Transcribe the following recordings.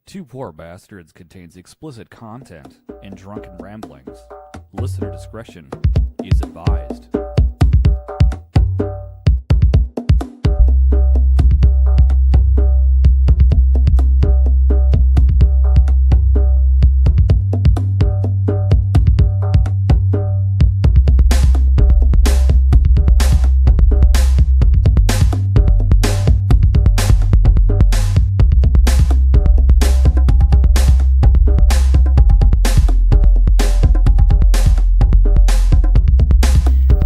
Two Poor Bastards contains explicit content and drunken ramblings. Listener discretion is advised.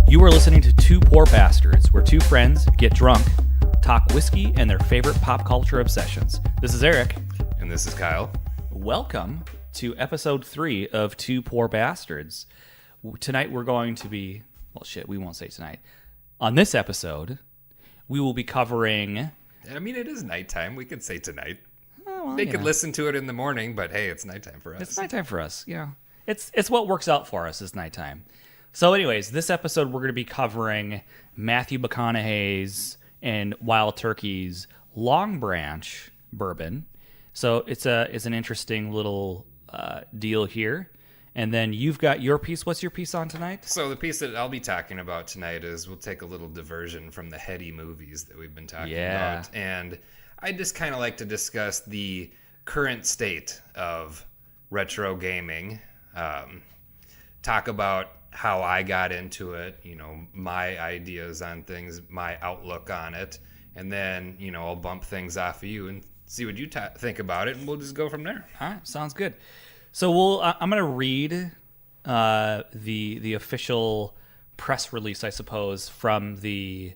You are listening to Two Poor Bastards, where two friends get drunk, talk whiskey, and their favorite pop culture obsessions. This is Eric. And this is Kyle. Welcome to episode 3 of Two Poor Bastards. Tonight we're going to be... Well, shit, we won't say tonight. On this episode, we will be covering... I mean, it is nighttime. We could say tonight. Well, they could listen to it in the morning, but hey, it's nighttime for us. It's nighttime for us, yeah. It's what works out for us is nighttime. So anyways, this episode we're going to be covering Matthew McConaughey's and Wild Turkey's Long Branch bourbon. So it's an interesting little deal here. And then you've got your piece. What's your piece on tonight? So the piece that I'll be talking about tonight is we'll take a little diversion from the heady movies that we've been talking about. And I just kind of like to discuss the current state of retro gaming. Talk about how I got into it, you know, my ideas on things, my outlook on it, and then, you know, I'll bump things off of you and see what you think about it, and we'll just go from there. All right, sounds good. So I'm going to read the official press release, I suppose, from the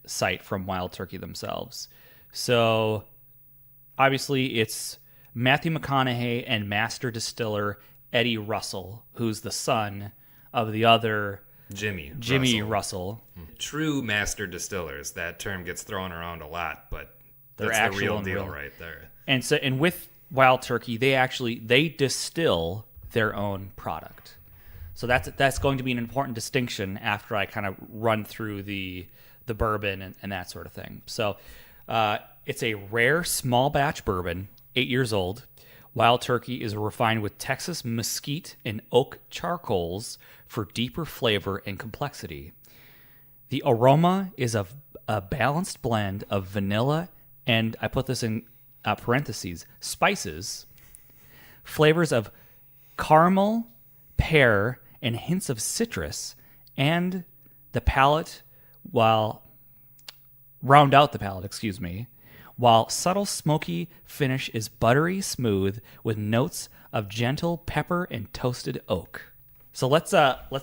site from Wild Turkey themselves. So obviously it's Matthew McConaughey and master distiller Eddie Russell, who's the son of the other Jimmy Russell. True master distillers. That term gets thrown around a lot, but They're that's the real actual deal real. right there. And with Wild Turkey, they distill their own product. So that's going to be an important distinction after I kind of run through the bourbon and that sort of thing. So it's a rare small batch bourbon, 8 years old. Wild Turkey is refined with Texas mesquite and oak charcoals for deeper flavor and complexity. The aroma is a balanced blend of vanilla and, I put this in parentheses, spices, flavors of caramel, pear, and hints of citrus, and the palate, round out the palate, while subtle smoky finish is buttery smooth with notes of gentle pepper and toasted oak. So let's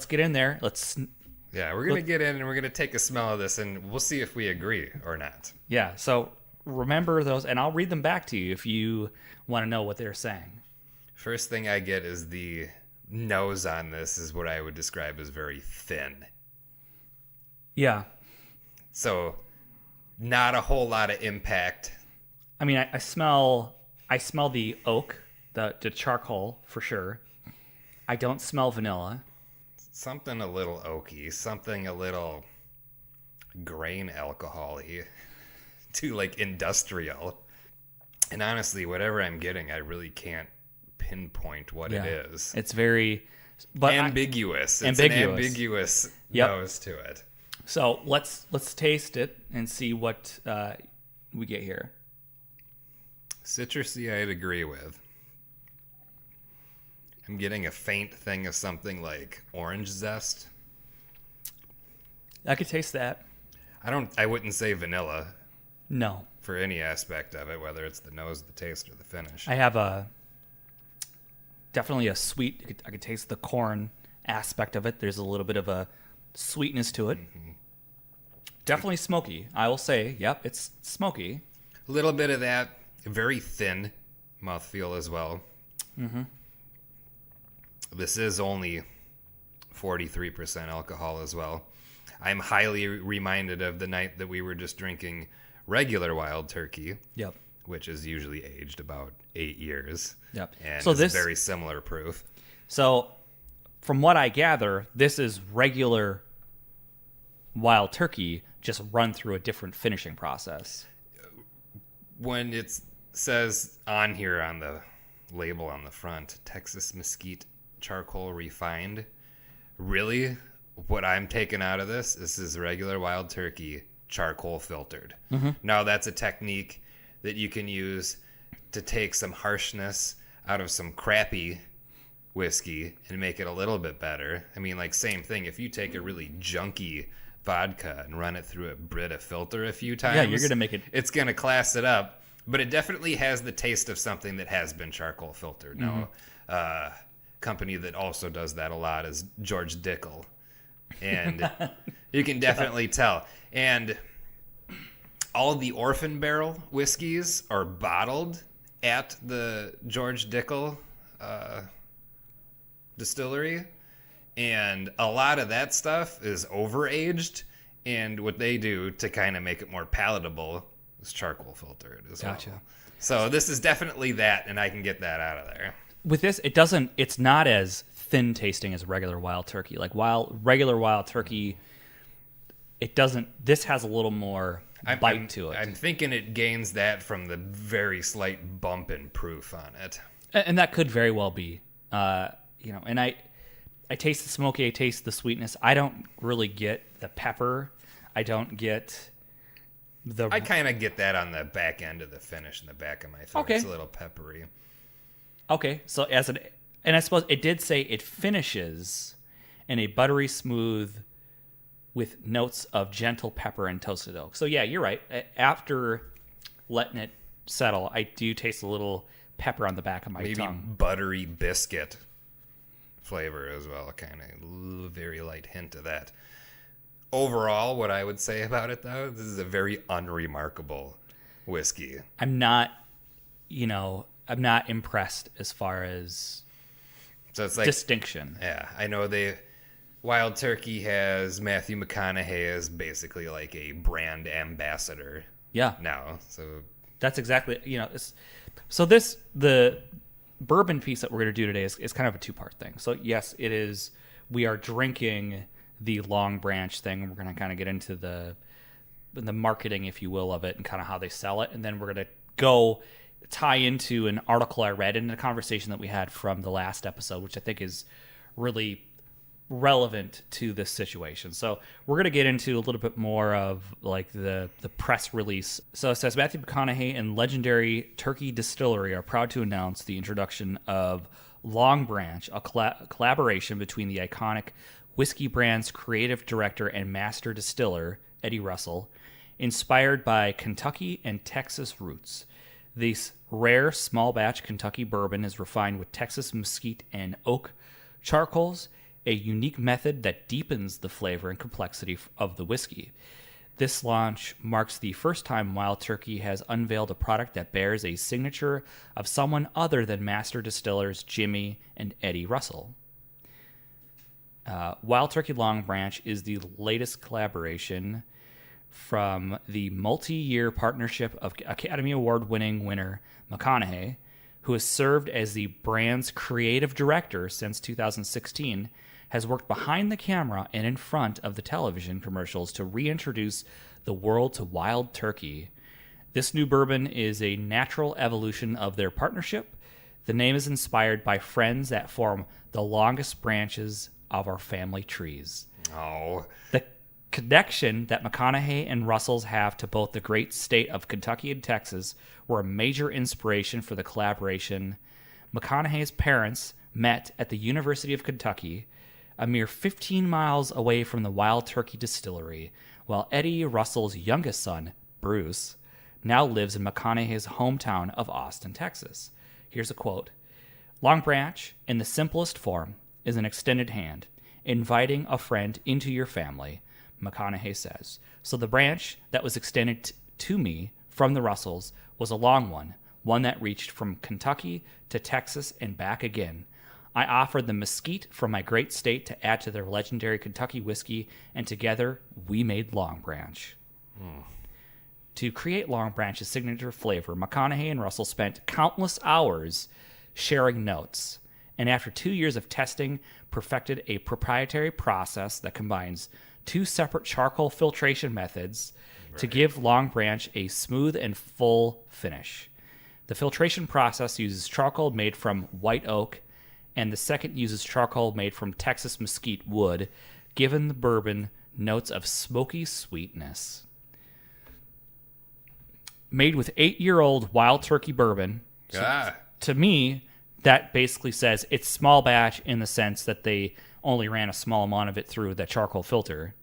get in there. We're gonna get in and we're gonna take a smell of this, and we'll see if we agree or not. Yeah. So remember those, and I'll read them back to you if you want to know what they're saying. First thing I get is the nose on this is what I would describe as very thin. Yeah. So not a whole lot of impact. I mean, I smell the oak, the charcoal for sure. I don't smell vanilla. Something a little oaky, something a little grain alcohol-y, too like industrial. And honestly, whatever I'm getting, I really can't pinpoint what it is. It's very ambiguous. It's an ambiguous nose to it. So let's taste it and see what we get here. Citrusy, I'd agree with. I'm getting a faint thing of something like orange zest. I could taste that. I wouldn't say vanilla. No. For any aspect of it, whether it's the nose, the taste, or the finish. I have definitely a sweet. I could taste the corn aspect of it. There's a little bit of a sweetness to it. Mm-hmm. Definitely smoky. I will say, yep, it's smoky. A little bit of that. Very thin mouthfeel as well. Mm-hmm. This is only 43% alcohol as well. I'm highly reminded of the night that we were just drinking regular Wild Turkey. Yep. Which is usually aged about 8 years. Yep. And so this is very similar proof. So from what I gather, this is regular Wild Turkey just run through a different finishing process. When it's says on here on the label on the front, Texas Mesquite Charcoal Refined. Really, what I'm taking out of this is regular Wild Turkey charcoal filtered. Now, that's a technique that you can use to take some harshness out of some crappy whiskey and make it a little bit better. I mean, like, same thing. If you take a really junky vodka and run it through a Brita filter a few times, Yeah, you're gonna make it. It's gonna class it up, but it definitely has the taste of something that has been charcoal filtered. Now, company that also does that a lot is George Dickel, and you can definitely tell. And all the Orphan Barrel whiskeys are bottled at the George Dickel distillery, and a lot of that stuff is overaged, and what they do to kind of make it more palatable is charcoal filtered as well. So this is definitely that, and I can get that out of there. With this, it's not as thin tasting as regular Wild Turkey. Like regular Wild Turkey, this has a little more bite to it. I'm thinking it gains that from the very slight bump in proof on it. And that could very well be. And I taste the smoky, I taste the sweetness. I don't really get the pepper. I don't get I kind of get that on the back end of the finish in the back of my throat. Okay. It's a little peppery. Okay, so and I suppose it did say it finishes in a buttery smooth with notes of gentle pepper and toasted oak. So yeah, you're right. After letting it settle, I do taste a little pepper on the back of my tongue. Maybe buttery biscuit flavor as well. Kind of very light hint of that. Overall, what I would say about it, though, this is a very unremarkable whiskey. I'm not impressed as far as so it's like distinction. Yeah, I know Wild Turkey has Matthew McConaughey as basically like a brand ambassador. Yeah. Now, so that's exactly the bourbon piece that we're going to do today is kind of a two-part thing. So yes, it is. We are drinking the Long Branch thing, and we're going to kind of get into the marketing, if you will, of it and kind of how they sell it, and then we're going to go tie into an article I read and a conversation that we had from the last episode, which I think is really relevant to this situation. So we're going to get into a little bit more of like the press release. So it says Matthew McConaughey and legendary Turkey Distillery are proud to announce the introduction of Long Branch, a collaboration between the iconic whiskey brand's creative director and master distiller, Eddie Russell, inspired by Kentucky and Texas roots. This rare small batch Kentucky bourbon is refined with Texas mesquite and oak charcoals, a unique method that deepens the flavor and complexity of the whiskey. This launch marks the first time Wild Turkey has unveiled a product that bears a signature of someone other than master distillers Jimmy and Eddie Russell. Wild Turkey Long Branch is the latest collaboration from the multi-year partnership of Academy Award-winning winner McConaughey, who has served as the brand's creative director since 2016, has worked behind the camera and in front of the television commercials to reintroduce the world to Wild Turkey. This new bourbon is a natural evolution of their partnership. The name is inspired by friends that form the longest branches of our family trees. Oh. The connection that McConaughey and Russells have to both the great state of Kentucky and Texas were a major inspiration for the collaboration. McConaughey's parents met at the University of Kentucky, a mere 15 miles away from the Wild Turkey Distillery, while Eddie Russell's youngest son, Bruce, now lives in McConaughey's hometown of Austin, Texas. Here's a quote. Long Branch, in the simplest form, is an extended hand, inviting a friend into your family, McConaughey says. So the branch that was extended to me from the Russells was a long one that reached from Kentucky to Texas and back again. I offered the mesquite from my great state to add to their legendary Kentucky whiskey, and together we made Long Branch. To create Long Branch's signature flavor, McConaughey and Russell spent countless hours sharing notes, and after 2 years of testing, perfected a proprietary process that combines two separate charcoal filtration methods to give Long Branch a smooth and full finish. The filtration process uses charcoal made from white oak, and the second uses charcoal made from Texas mesquite wood, giving the bourbon notes of smoky sweetness. Made with 8-year-old Wild Turkey bourbon. So to me, that basically says it's small batch in the sense that they only ran a small amount of it through the charcoal filter.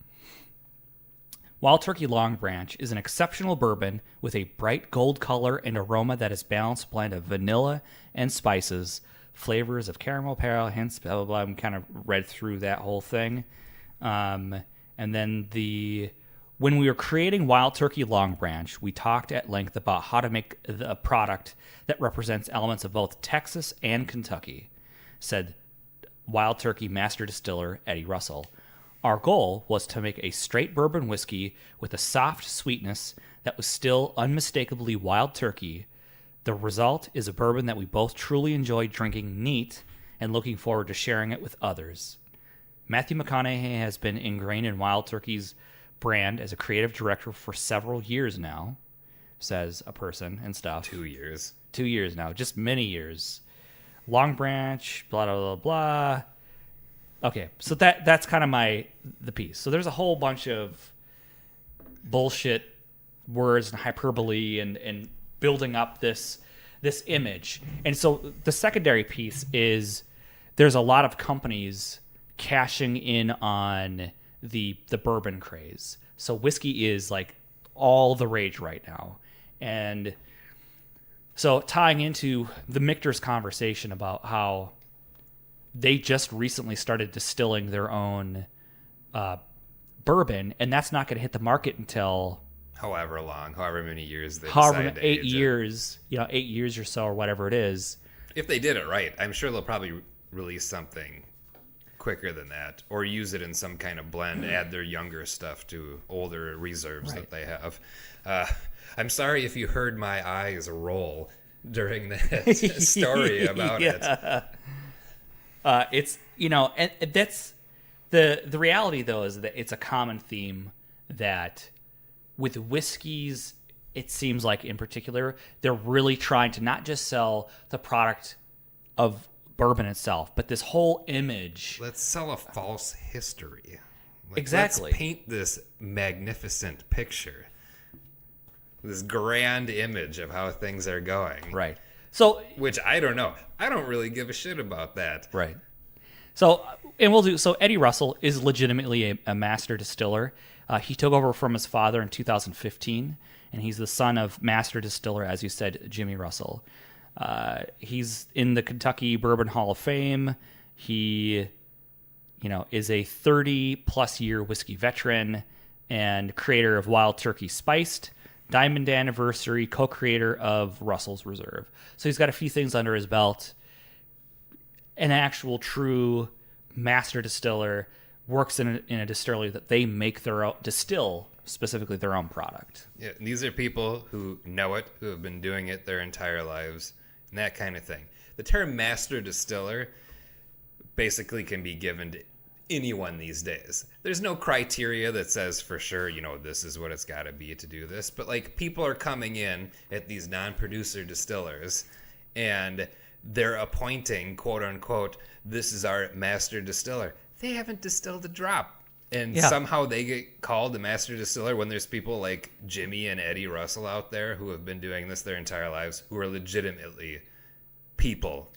Wild Turkey Long Branch is an exceptional bourbon with a bright gold color and aroma that is balanced blend of vanilla and spices, flavors of caramel, pearl, hints, blah, blah, blah. I'm kind of read through that whole thing. And then when we were creating Wild Turkey Long Branch, we talked at length about how to make a product that represents elements of both Texas and Kentucky, said Wild Turkey Master Distiller Eddie Russell. Our goal was to make a straight bourbon whiskey with a soft sweetness that was still unmistakably Wild Turkey. The result is a bourbon that we both truly enjoy drinking neat and looking forward to sharing it with others. Matthew McConaughey has been ingrained in Wild Turkey's brand as a creative director for several years now, says a person and stuff. 2 years. 2 years now, just many years. Long Branch, blah, blah, blah, blah. Okay, so that's kind of the piece. So there's a whole bunch of bullshit words and hyperbole and building up this image. And so the secondary piece is there's a lot of companies cashing in on the bourbon craze. So whiskey is like all the rage right now. And so tying into the Michter's conversation about how they just recently started distilling their own bourbon, and that's not going to hit the market until however many years they however decide to 8 age years, 8 years or so, or whatever it is. If they did it right, I'm sure they'll probably release something quicker than that, or use it in some kind of blend, add their younger stuff to older reserves that they have. I'm sorry if you heard my eyes roll during that story about it. It's, and that's the reality though, is that it's a common theme that with whiskeys, it seems like in particular, they're really trying to not just sell the product of bourbon itself, but this whole image. Let's sell a false history. Exactly. Let's paint this magnificent picture, this grand image of how things are going. Right. So, which I don't know. I don't really give a shit about that. Right. So, Eddie Russell is legitimately a master distiller. He took over from his father in 2015, and he's the son of master distiller, as you said, Jimmy Russell. He's in the Kentucky Bourbon Hall of Fame. He, is a 30-plus year whiskey veteran and creator of Wild Turkey Spiced, Diamond Anniversary, co-creator of Russell's Reserve. So he's got a few things under his belt. An actual true master distiller, works in a distillery that they make distill specifically their own product. Yeah, these are people who know it, who have been doing it their entire lives, and that kind of thing. The term master distiller basically can be given to anyone these days. There's no criteria that says for sure, this is what it's got to be to do this. But people are coming in at these non-producer distillers and they're appointing, quote unquote, this is our master distiller. They haven't distilled a drop. And somehow they get called a master distiller when there's people like Jimmy and Eddie Russell out there who have been doing this their entire lives, who are legitimately people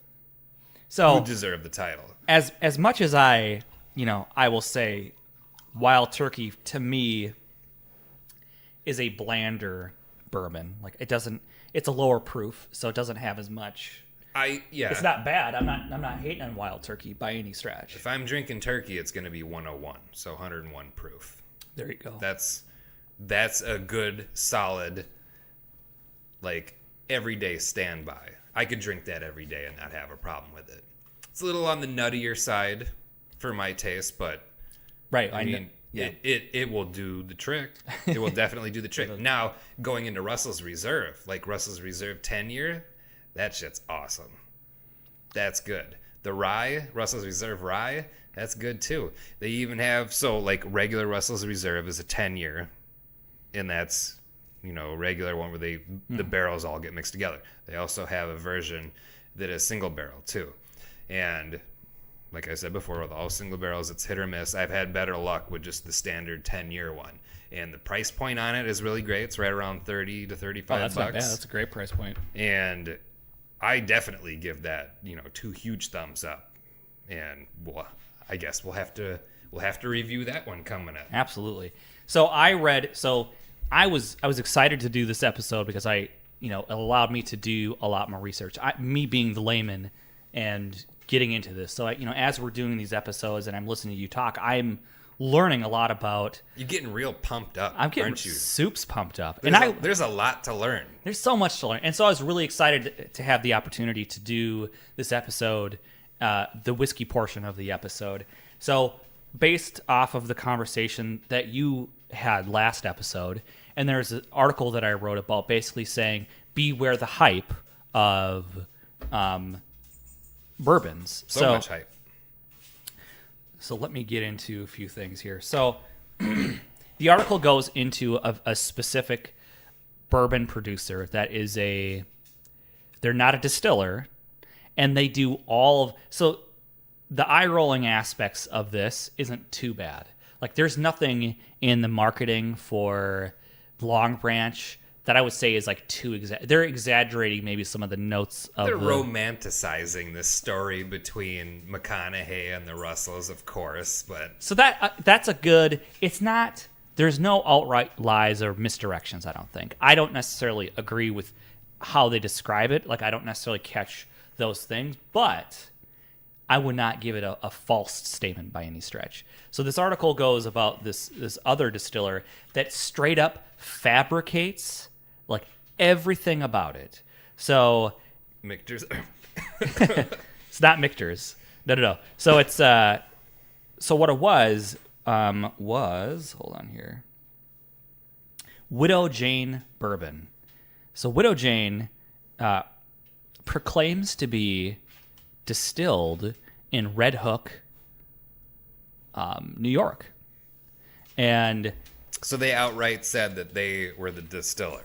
who deserve the title. As much as I will say Wild Turkey to me is a blander bourbon. It's a lower proof, so it doesn't have as much. It's not bad. I'm not hating on Wild Turkey by any stretch. If I'm drinking turkey, it's going to be 101, so 101 proof. There you go. That's a good, solid, everyday standby. I could drink that every day and not have a problem with it. It's a little on the nuttier side for my taste, but right. It will do the trick. It will definitely do the trick. Now, going into Russell's Reserve, Russell's Reserve 10-year, that shit's awesome. That's good. The rye, Russell's Reserve rye, that's good too. They even have, regular Russell's Reserve is a 10-year, and that's regular one where the barrels all get mixed together. They also have a version that is single barrel too. And like I said before, with all single barrels, it's hit or miss. I've had better luck with just the standard 10-year one. And the price point on it is really great. It's right around 30 to 35 that's bucks. Not bad. That's a great price point. And I definitely give that, 2 huge thumbs up. And I guess we'll have to review that one coming up. Absolutely. So I was excited to do this episode because it allowed me to do a lot more research. Me being the layman and getting into this. So as we're doing these episodes and I'm listening to you talk, I'm learning a lot about. You're getting real pumped up, I'm getting aren't you? soups pumped up. There's a lot to learn. There's so much to learn. And so I was really excited to have the opportunity to do this episode, the whiskey portion of the episode. So based off of the conversation that you had last episode, and there's an article that I wrote about basically saying, beware the hype of bourbons. So much hype. So let me get into a few things here. So the article goes into a specific bourbon producer that is they're not a distiller, and they do so the eye-rolling aspects of this isn't too bad. Like, there's nothing in the marketing for Long Branch that I would say is like they're exaggerating maybe some of the notes of They're romanticizing this story between McConaughey and the Russells, of course, but so that's a good. It's not. There's no outright lies or misdirections. I don't think. I don't necessarily agree with how they describe it. Like, I don't necessarily catch those things, but I would not give it a false statement by any stretch. So this article goes about this other distiller that straight up fabricates like everything about it. So Michter's. It's not Michter's. No. So it's so what it was hold on here. Widow Jane bourbon. So Widow Jane proclaims to be distilled in Red Hook, New York. And so they outright said that they were the distiller.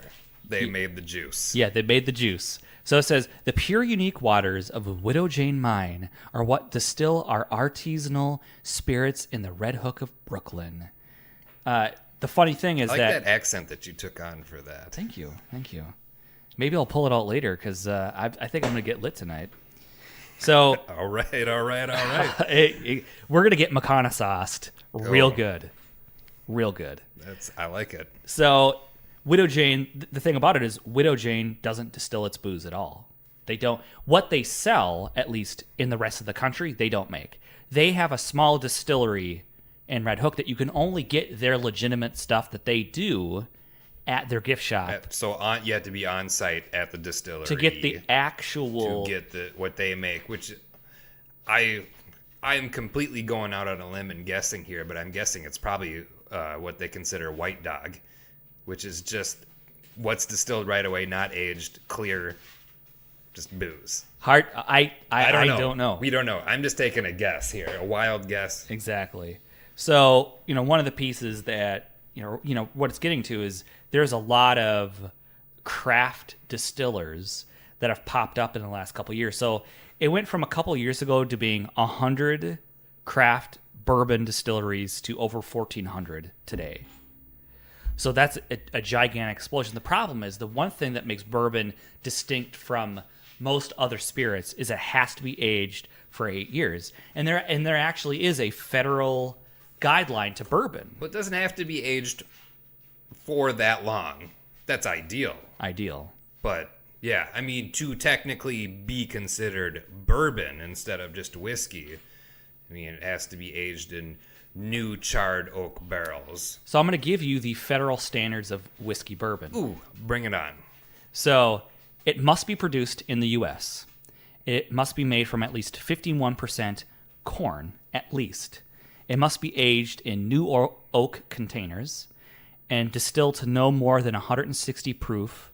They made the juice. Yeah, they made the juice. So it says, the pure, unique waters of Widow Jane Mine are what distill our artisanal spirits in the Red Hook of Brooklyn. The funny thing is I like that accent that you took on for that. Thank you. Maybe I'll pull it out later because I think I'm going to get lit tonight. So all right. We're going to get Makana sauced real good. I like it. So Widow Jane, the thing about it is Widow Jane doesn't distill its booze at all. They don't. What they sell, at least in the rest of the country, they don't make. They have a small distillery in Red Hook that you can only get their legitimate stuff that they do at their gift shop. So you have to be on site at the distillery to get the actual what they make, which I am completely going out on a limb and guessing here, but I'm guessing it's probably what they consider white dog, which is just what's distilled right away, not aged, clear, just booze. Hard. I don't know. We don't know. I'm just taking a guess here, a wild guess. Exactly. So one of the pieces that what it's getting to is there's a lot of craft distillers that have popped up in the last couple of years. So it went from a couple of years ago to being 100 craft bourbon distilleries to over 1,400 today. So that's a gigantic explosion. The problem is the one thing that makes bourbon distinct from most other spirits is it has to be aged for 8 years. And there actually is a federal guideline to bourbon. But it doesn't have to be aged for that long. That's ideal. But yeah, I mean, to technically be considered bourbon instead of just whiskey, I mean, it has to be aged in new charred oak barrels. So I'm going to give you the federal standards of whiskey bourbon. Ooh, bring it on. So it must be produced in the U.S. It must be made from at least 51% corn, at least. It must be aged in new oak containers and distilled to no more than 160 proof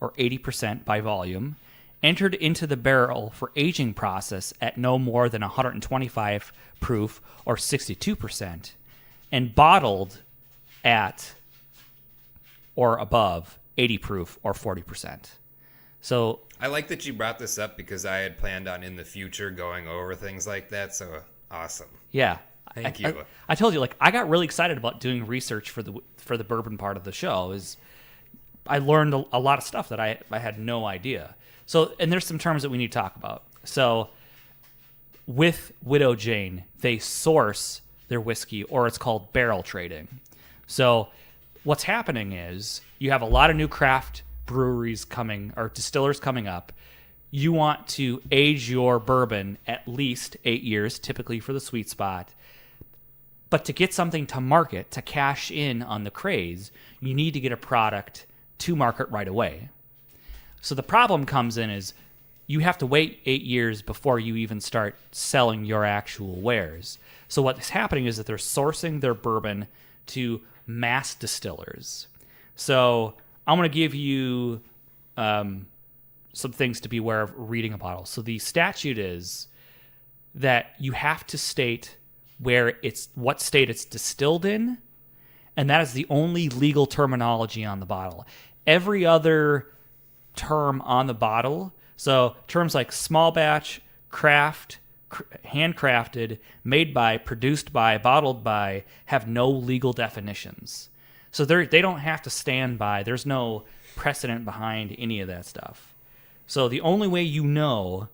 or 80% by volume, entered into the barrel for aging process at no more than 125 proof or 62%, and bottled at or above 80 proof or 40%. So I like that you brought this up because I had planned on in the future going over things like that. So awesome. yeah. Thank you. I told you, like, I got really excited about doing research for the bourbon part of the show. Is I learned a lot of stuff that I had no idea. So, and there's some terms that we need to talk about. So, with Widow Jane, they source their whiskey, or it's called barrel trading. So, what's happening is you have a lot of new craft breweries coming, or distillers coming up. You want to age your bourbon at least 8 years, typically for the sweet spot. But to get something to market, to cash in on the craze, you need to get a product to market right away. So the problem comes in is you have to wait 8 years before you even start selling your actual wares. So what's happening is that they're sourcing their bourbon to mass distillers. So I'm going to give you some things to be aware of reading a bottle. So the statute is that you have to state what state it's distilled in, and that is the only legal terminology on the bottle. Every other term on the bottle, so terms like small batch, craft, handcrafted, made by, produced by, bottled by, have no legal definitions. So they don't have to stand by. There's no precedent behind any of that stuff. So the only way you know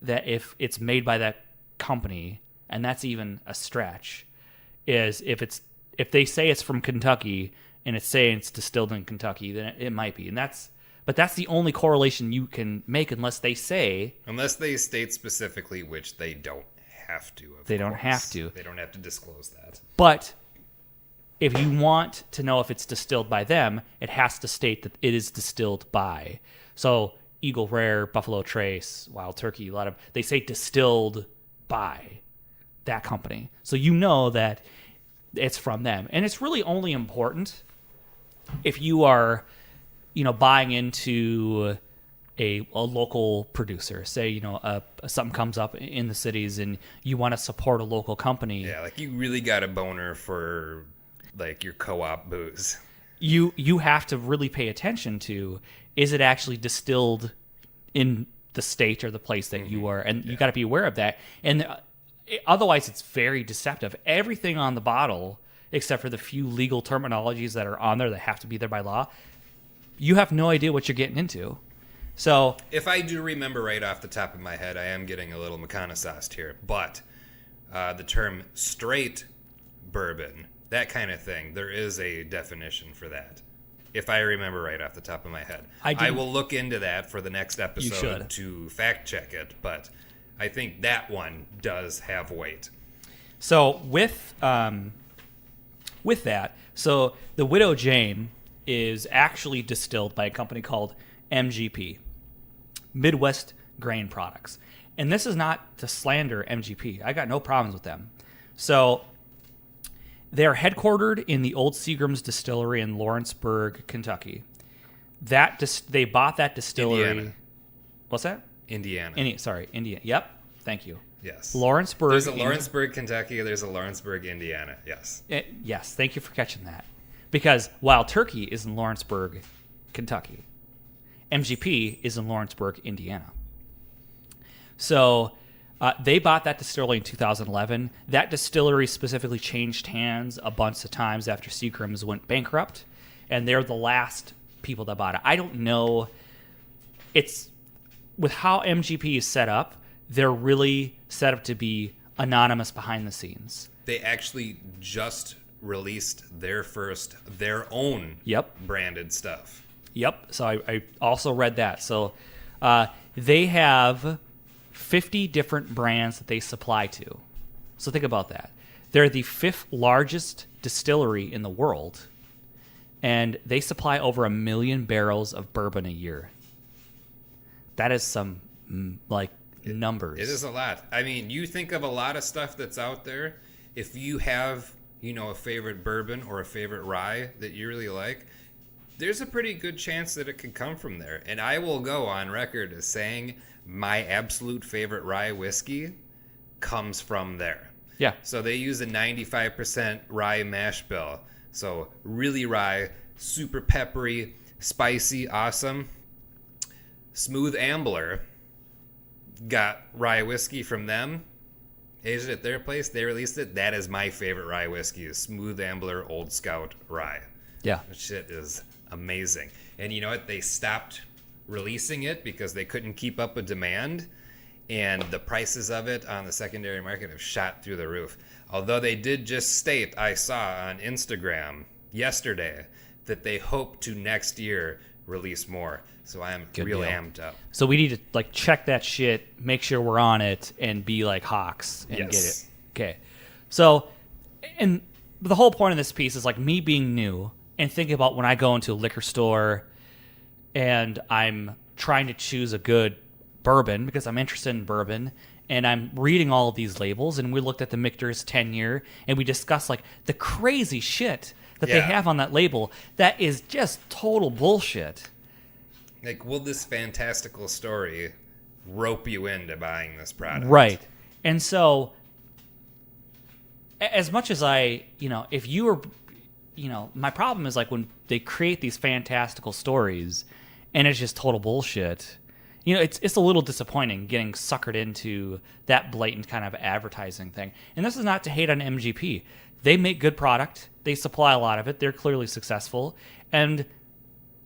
that if it's made by that company, and that's even a stretch, is if they say it's from Kentucky and it's saying it's distilled in Kentucky, then it might be. But that's the only correlation you can make unless they state specifically, which they don't have to. They don't have to. They don't have to disclose that. But if you want to know if it's distilled by them, it has to state that it is distilled by. So Eagle Rare, Buffalo Trace, Wild Turkey, they say distilled by that company. So you know that it's from them. And it's really only important if you are, buying into a local producer. Say, something comes up in the cities and you want to support a local company. Yeah, like you really got a boner for like your co-op booze. You have to really pay attention to, is it actually distilled in the state or the place that you are? And you got to be aware of that. And otherwise, it's very deceptive. Everything on the bottle, except for the few legal terminologies that are on there that have to be there by law, you have no idea what you're getting into. So, if I do remember right off the top of my head, I am getting a little McConaissauced here, but the term straight bourbon, that kind of thing, there is a definition for that. If I remember right off the top of my head. I will look into that for the next episode to fact check it, but I think that one does have weight. So with that, so the Widow Jane is actually distilled by a company called MGP, Midwest Grain Products. And this is not to slander MGP. I got no problems with them. So they're headquartered in the old Seagram's distillery in Lawrenceburg, Kentucky. They bought that distillery. Indiana. What's that? Indiana. Indiana. Yep. Thank you. Yes. Lawrenceburg. There's a Lawrenceburg, Kentucky. There's a Lawrenceburg, Indiana. Yes. Yes. Thank you for catching that. Because Wild Turkey is in Lawrenceburg, Kentucky. MGP is in Lawrenceburg, Indiana. So they bought that distillery in 2011. That distillery specifically changed hands a bunch of times after Seagram's went bankrupt. And they're the last people that bought it. I don't know. It's with how MGP is set up, they're really set up to be anonymous behind the scenes. They actually just released their own branded stuff. Yep. So I also read that. So they have 50 different brands that they supply to. So think about that. They're the 5th largest distillery in the world, and they supply over 1 million barrels of bourbon a year. That is some numbers. It is a lot. I mean, you think of a lot of stuff that's out there. If you have, a favorite bourbon or a favorite rye that you really like, there's a pretty good chance that it could come from there. And I will go on record as saying my absolute favorite rye whiskey comes from there. Yeah. So they use a 95% rye mash bill. So really rye, super peppery, spicy, awesome. Smooth Ambler got rye whiskey from them, aged at their place. They released it. That is my favorite rye whiskey, is Smooth Ambler Old Scout Rye. Yeah. That shit is amazing. And you know what? They stopped releasing it because they couldn't keep up with demand, and the prices of it on the secondary market have shot through the roof. Although they did just state, I saw on Instagram yesterday, that they hope to next year release more. So I am real amped up. So we need to like check that shit, make sure we're on it, and be like hawks and get it. Okay. So, and the whole point of this piece is like me being new and thinking about when I go into a liquor store and I'm trying to choose a good bourbon because I'm interested in bourbon, and I'm reading all of these labels, and we looked at the Michter's 10-year and we discussed like the crazy shit that they have on that label that is just total bullshit. Like, will this fantastical story rope you into buying this product? Right. And so, as much as if you were, my problem is like when they create these fantastical stories and it's just total bullshit, it's a little disappointing getting suckered into that blatant kind of advertising thing. And this is not to hate on MGP. They make good product. They supply a lot of it. They're clearly successful. And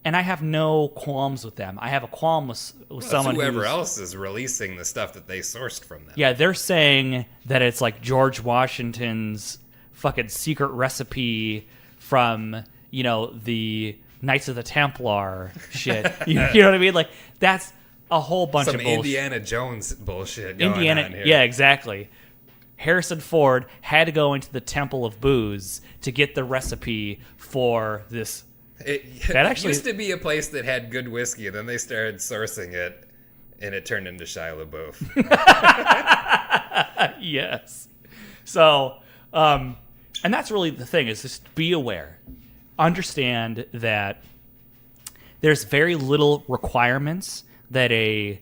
I have no qualms with them. I have a qualm with someone whoever else is releasing the stuff that they sourced from them. Yeah, they're saying that it's like George Washington's fucking secret recipe from, the Knights of the Templar shit. You know what I mean? Like, that's a whole bunch of bullshit. Indiana Jones bullshit going on here. Yeah, exactly. Harrison Ford had to go into the Temple of Booze to get the recipe for this. It used to be a place that had good whiskey, and then they started sourcing it, and it turned into Shia LaBeouf. Yes. So, and that's really the thing, is just be aware. Understand that there's very little requirements that a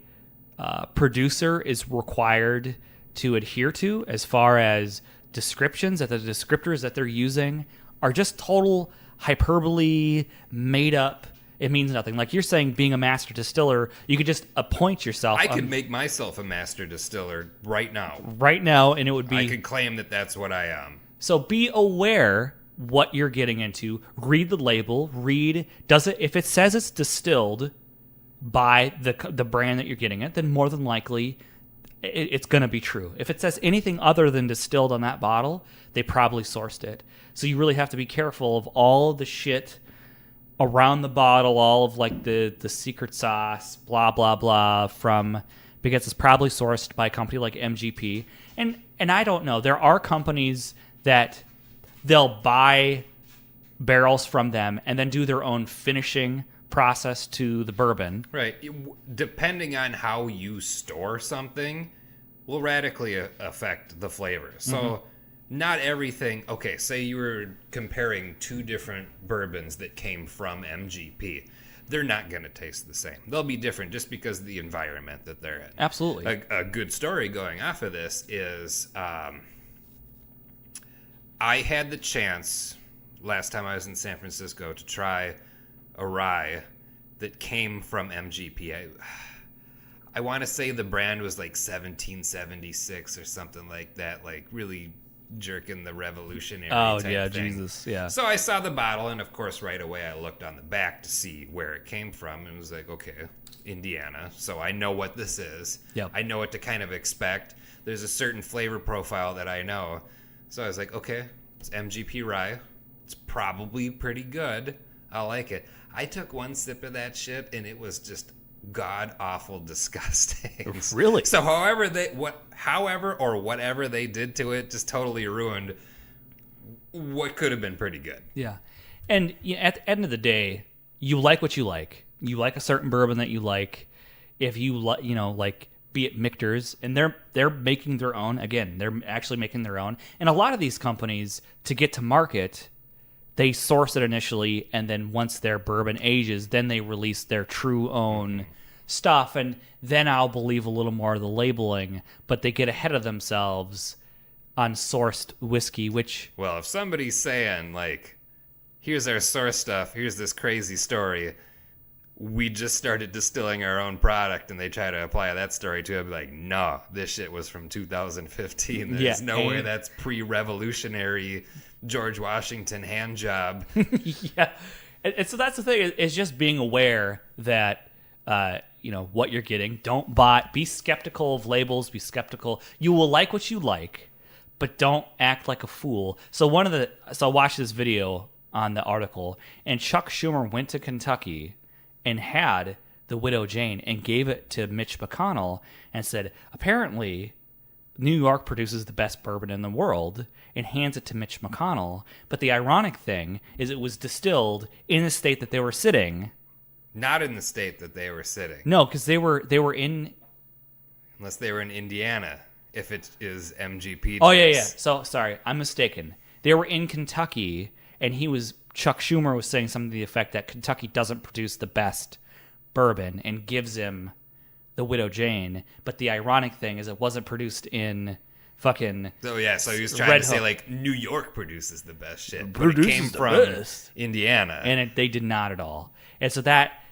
producer is required to adhere to as far as descriptions, that the descriptors that they're using are just total hyperbole, made up. It means nothing. Like you're saying, being a master distiller, you could just appoint yourself. I could make myself a master distiller right now. Right now, and it would be... I could claim that that's what I am. So be aware what you're getting into. Read the label. If it says it's distilled by the brand that you're getting it, then more than likely it's going to be true. If it says anything other than distilled on that bottle, they probably sourced it. So you really have to be careful of all the shit around the bottle, all of like the secret sauce, blah, blah, blah, because it's probably sourced by a company like MGP. And I don't know. There are companies that they'll buy barrels from them and then do their own finishing process to the bourbon. Right. Depending on how you store something will radically affect the flavor. So not everything... Okay, say you were comparing two different bourbons that came from MGP. They're not going to taste the same. They'll be different just because of the environment that they're in. Absolutely. A good story going off of this is I had the chance last time I was in San Francisco to try a rye that came from MGP. I want to say the brand was like 1776 or something like that, like really jerking the revolutionary type thing. Jesus, yeah. So I saw the bottle, and of course right away I looked on the back to see where it came from, and was like, okay, Indiana. So I know what this is. Yep. I know what to kind of expect. There's a certain flavor profile that I know. So I was like, okay, it's MGP rye. It's probably pretty good. I like it. I took one sip of that shit, and it was just god-awful disgusting. Really? So whatever they did to it just totally ruined what could have been pretty good. Yeah. And at the end of the day, you like what you like. You like a certain bourbon that you like. If you like, be it Michter's, and they're making their own. Again, they're actually making their own. And a lot of these companies, to get to market, they source it initially, and then once their bourbon ages, then they release their true own stuff, and then I'll believe a little more of the labeling, but they get ahead of themselves on sourced whiskey, which... Well, if somebody's saying, like, here's our source stuff, here's this crazy story, we just started distilling our own product, and they try to apply that story to it, I'd be like, no, this shit was from 2015. There's no way that's pre-revolutionary George Washington hand job. Yeah. And so that's the thing, is just being aware that, what you're getting. Don't buy, be skeptical of labels, be skeptical. You will like what you like, but don't act like a fool. So I watched this video on the article, and Chuck Schumer went to Kentucky and had the Widow Jane and gave it to Mitch McConnell and said, apparently New York produces the best bourbon in the world, and hands it to Mitch McConnell. But the ironic thing is it was distilled in the state that they were sitting. Not in the state that they were sitting. No, because they were in... Unless they were in Indiana, if it is MGP. Oh, yeah. So, sorry, I'm mistaken. They were in Kentucky, and Chuck Schumer was saying something to the effect that Kentucky doesn't produce the best bourbon and gives him the Widow Jane. But the ironic thing is it wasn't produced in fucking... So he was trying to say, like, New York produces the best shit. But it came from Indiana. And they did not at all. And so that,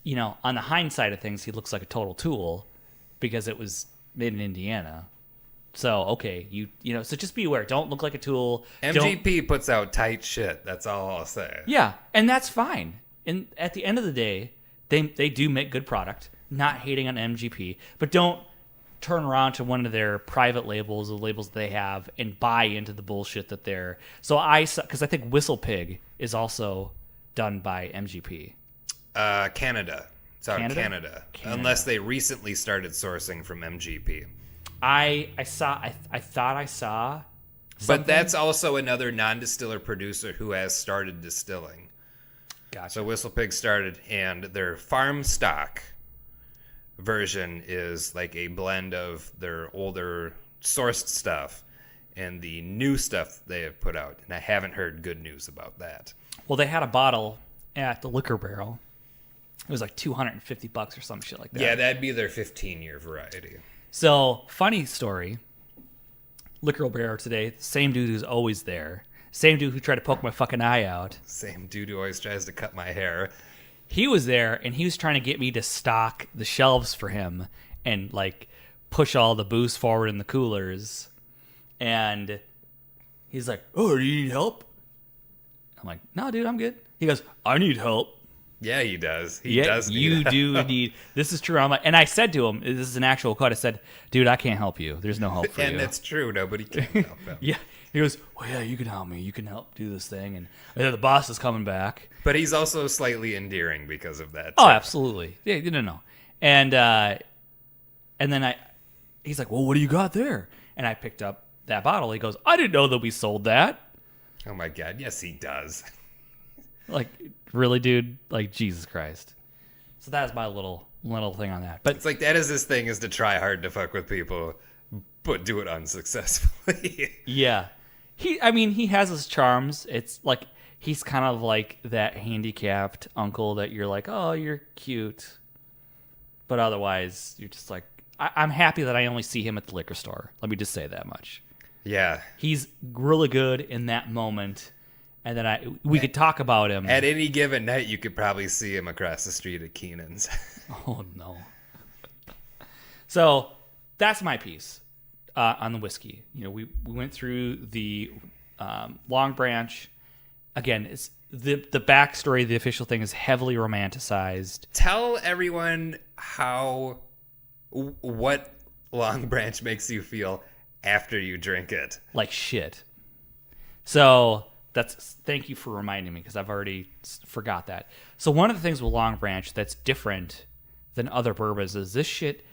on the hindsight of things, he looks like a total tool because it was made in Indiana. So, okay, so just be aware. Don't look like a tool. MGP puts out tight shit. That's all I'll say. Yeah, and that's fine. And at the end of the day, they do make good product. Not hating on MGP, but don't turn around to one of their private labels, the labels that they have, and buy into the bullshit that they're... Because I think Whistle Pig is also done by MGP. Canada. It's out of Canada. Unless they recently started sourcing from MGP. I thought I saw something. But that's also another non-distiller producer who has started distilling. Gotcha. So Whistle Pig started, and their farm stock version is like a blend of their older sourced stuff and the new stuff they have put out. And I haven't heard good news about that. Well, they had a bottle at the Liquor Barrel. It was like $250 or some shit like that. Yeah, that'd be their 15-year variety. So, funny story. Liquor Barrel today, same dude who's always there. Same dude who tried to poke my fucking eye out. Same dude who always tries to cut my hair. He was there, and he was trying to get me to stock the shelves for him and, like, push all the booze forward in the coolers. And he's like, oh, do you need help? I'm like, no, dude, I'm good. He goes, I need help. Yeah, he does. He does need you help. do need... This is true. And I said to him, this is an actual quote, I said, dude, I can't help you. There's no help for you. And that's true. Nobody can help him. Yeah. He goes, well, yeah, you can help me. You can help do this thing. And the boss is coming back. But he's also slightly endearing because of that. Oh, absolutely. Yeah, no. And then he's like, well, what do you got there? And I picked up that bottle. He goes, I didn't know that we sold that. Oh, my God. Yes, he does. Like, really, dude? Like, Jesus Christ. So that's my little thing on that. But it's like, that is his thing, is to try hard to fuck with people, but do it unsuccessfully. Yeah. He has his charms. It's like, he's kind of like that handicapped uncle that you're like, oh, you're cute. But otherwise, you're just like, I'm happy that I only see him at the liquor store. Let me just say that much. Yeah. He's really good in that moment. And then we could talk about him. At any given night, you could probably see him across the street at Keenan's. Oh, no. So that's my piece on the whiskey. We went through the Long Branch. Again, it's the backstory, the official thing is heavily romanticized. Tell everyone what Long Branch makes you feel after you drink it. Like shit. So... thank you for reminding me because I've already forgot that. So one of the things with Long Branch that's different than other bourbons is this shit.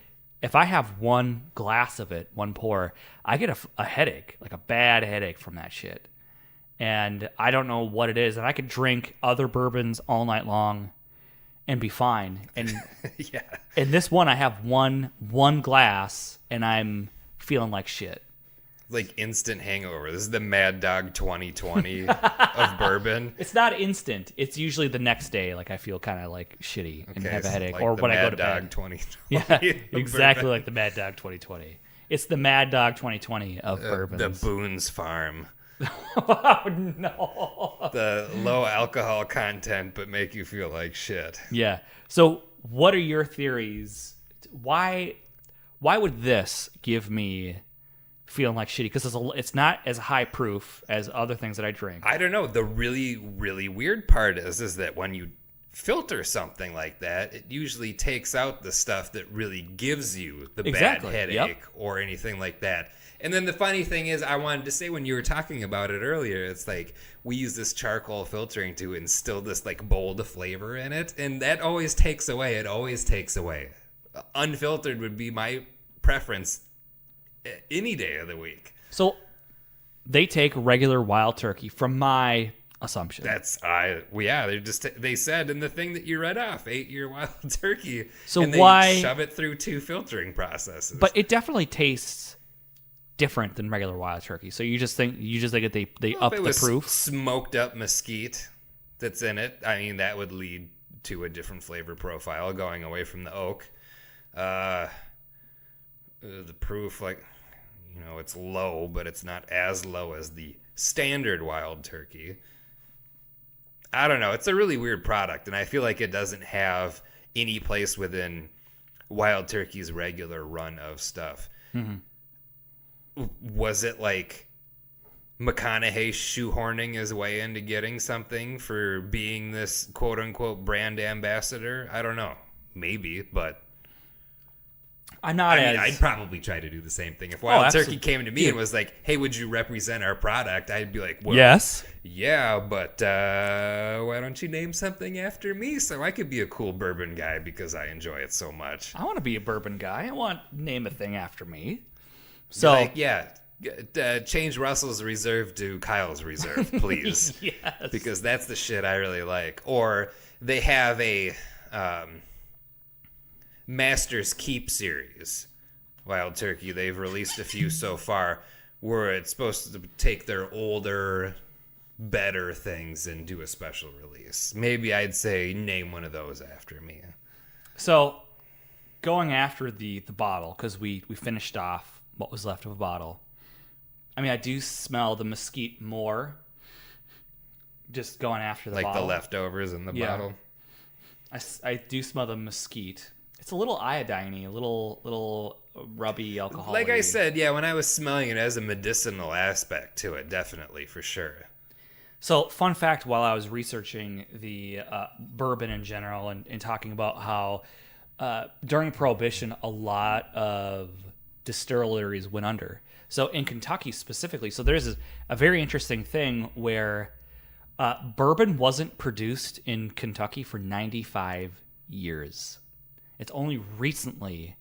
If I have one glass of it, one pour, I get a headache, like a bad headache from that shit. And I don't know what it is. And I could drink other bourbons all night long and be fine. And yeah. In this one, I have one glass and I'm feeling like shit. Like instant hangover. This is the Mad Dog 2020 of bourbon. It's not instant. It's usually the next day. Like I feel kind of like shitty and have a headache, like or when I go to Mad Dog bed. 2020. Yeah, exactly bourbon. like the Mad Dog 2020. It's the Mad Dog 2020 of bourbons. The Boone's Farm. Oh, no. The low alcohol content, but make you feel like shit. Yeah. So what are your theories? Why would this give me feeling like shitty? Because it's not as high proof as other things that I drink. I don't know. The really, really weird part is that when you filter something like that, it usually takes out the stuff that really gives you the bad headache or anything like that. And then the funny thing is, I wanted to say when you were talking about it earlier, it's like we use this charcoal filtering to instill this like bold flavor in it, and that always takes away. It always takes away. Unfiltered would be my preference any day of the week. So they take regular wild turkey from my assumption. They said in the thing that you read off, 8-year wild turkey. So and they why shove it through 2 filtering processes? But it definitely tastes different than regular wild turkey. So you just think that they up the proof. Smoked up mesquite that's in it. I mean, that would lead to a different flavor profile going away from the oak. The proof, like, it's low, but it's not as low as the standard wild turkey. I don't know. It's a really weird product, and I feel like it doesn't have any place within wild turkey's regular run of stuff. Mm-hmm. Was it like McConaughey shoehorning his way into getting something for being this quote-unquote brand ambassador? I don't know. Maybe, but I'd probably try to do the same thing. If Wild Turkey came to me and was like, hey, would you represent our product? I'd be like, well, yes. Yeah, but why don't you name something after me so I could be a cool bourbon guy because I enjoy it so much. I want to be a bourbon guy. I want to name a thing after me. So change Russell's Reserve to Kyle's Reserve, please. Yes. Because that's the shit I really like. Or they have a Master's Keep series, Wild Turkey. They've released a few so far where it's supposed to take their older, better things and do a special release. Maybe I'd say name one of those after me. So going after the bottle, because we finished off what was left of a bottle. I mean, I do smell the mesquite more. Just going after the bottle. Like the leftovers in the bottle. I do smell the mesquite. It's a little iodine-y, a little rubby alcohol. Like I said, when I was smelling it, as a medicinal aspect to it, definitely, for sure. So, fun fact, while I was researching the bourbon in general and talking about how during Prohibition, a lot of distilleries went under. So in Kentucky specifically, so there's a very interesting thing where bourbon wasn't produced in Kentucky for 95 years. It's only recently,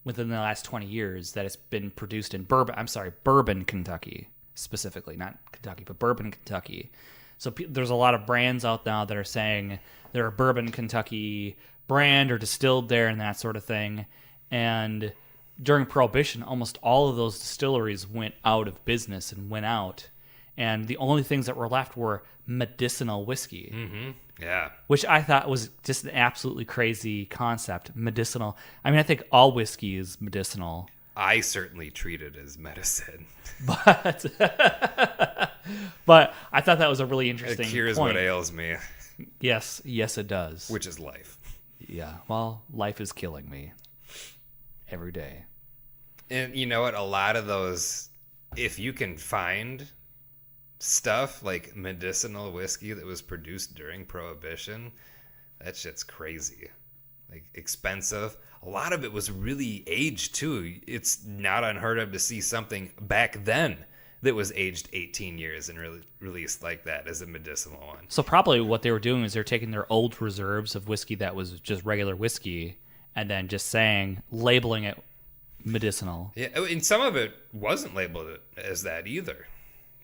within the last 20 years, that it's been produced in Bourbon, Kentucky, specifically. Not Kentucky, but Bourbon, Kentucky. So there's a lot of brands out now that are saying they're a Bourbon, Kentucky brand or distilled there and that sort of thing. And during Prohibition, almost all of those distilleries went out of business and went out. And the only things that were left were medicinal whiskey. Mm-hmm. Yeah. Which I thought was just an absolutely crazy concept. Medicinal. I mean, I think all whiskey is medicinal. I certainly treat it as medicine. But I thought that was a really interesting point. It cures what ails me. Yes, it does. Which is life. Yeah, well, life is killing me every day. And you know what? A lot of those, if you can find stuff like medicinal whiskey that was produced during Prohibition, that shit's crazy. Like, expensive. A lot of it was really aged, too. It's not unheard of to see something back then that was aged 18 years and released like that as a medicinal one. So probably what they were doing is they're taking their old reserves of whiskey that was just regular whiskey and then just labeling it medicinal. Yeah, and some of it wasn't labeled as that either.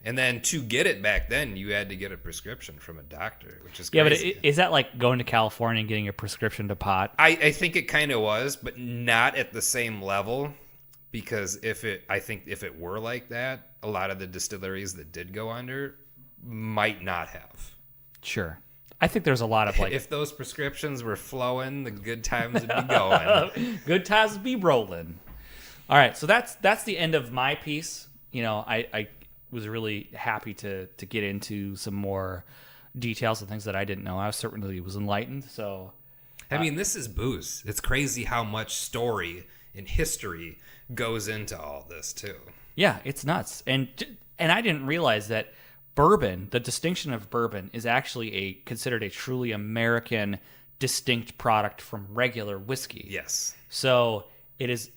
And then to get it back then, you had to get a prescription from a doctor, which is crazy. Yeah, but is that like going to California and getting a prescription to pot? I think it kind of was, but not at the same level. Because if it were like that, a lot of the distilleries that did go under might not have. Sure. I think there's a lot of if those prescriptions were flowing, the good times would be going. Good times would be rolling. All right, so that's the end of my piece. You know, was really happy to get into some more details and things that I didn't know. I certainly was enlightened. So, I mean, this is booze. It's crazy how much story and history goes into all this too. Yeah, it's nuts. And I didn't realize that bourbon, the distinction of bourbon, is actually considered a truly American distinct product from regular whiskey. Yes. So it is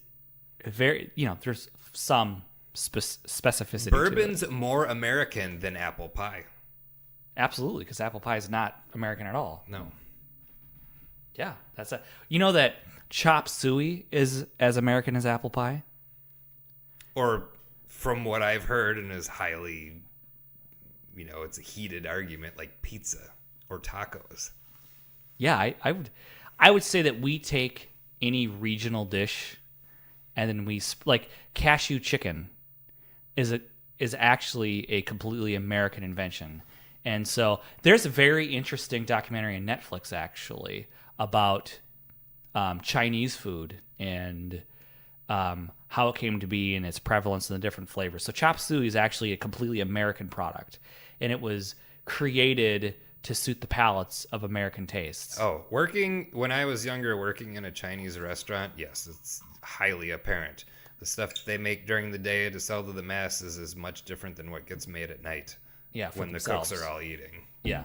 very, there's some specificity. Bourbon's to it. more American than apple pie. Absolutely, because apple pie is not American at all. No. Yeah, that chop suey is as American as apple pie? Or from what I've heard, and is highly, it's a heated argument, like pizza or tacos. Yeah, I would say that we take any regional dish and then we like cashew chicken is actually a completely American invention. And so there's a very interesting documentary on Netflix actually about Chinese food and how it came to be and its prevalence and the different flavors. So chop suey is actually a completely American product, and it was created to suit the palates of American tastes. Oh, when I was younger, working in a Chinese restaurant, yes, it's highly apparent. The stuff they make during the day to sell to the masses is much different than what gets made at night. Yeah, when themselves. The cooks are all eating. Yeah.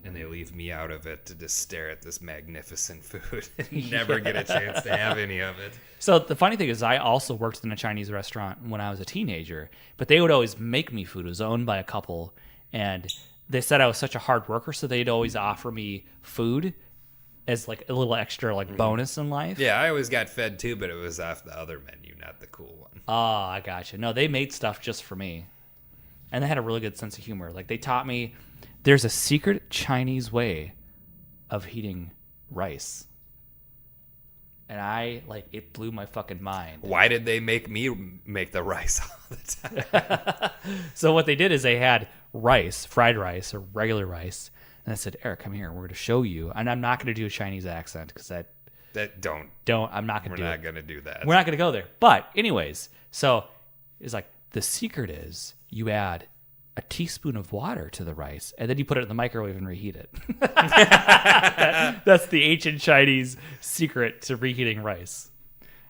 And they leave me out of it to just stare at this magnificent food and never get a chance to have any of it. So the funny thing is I also worked in a Chinese restaurant when I was a teenager, but they would always make me food. It was owned by a couple, and they said I was such a hard worker, so they'd always offer me food as like a little extra bonus in life. Yeah, I always got fed too, but it was off the other menu, not the cool one. Oh, I gotcha. No, they made stuff just for me. And they had a really good sense of humor. Like, they taught me there's a secret Chinese way of heating rice. And it blew my fucking mind. Why did they make me make the rice all the time? So what they did is they had rice, fried rice, or regular rice. And I said, Eric, come here. We're going to show you. And I'm not going to do a Chinese accent because I'm not going to do it. We're not going to do that. We're not going to go there. But anyways, so it's like the secret is you add a teaspoon of water to the rice, and then you put it in the microwave and reheat it. That's the ancient Chinese secret to reheating rice.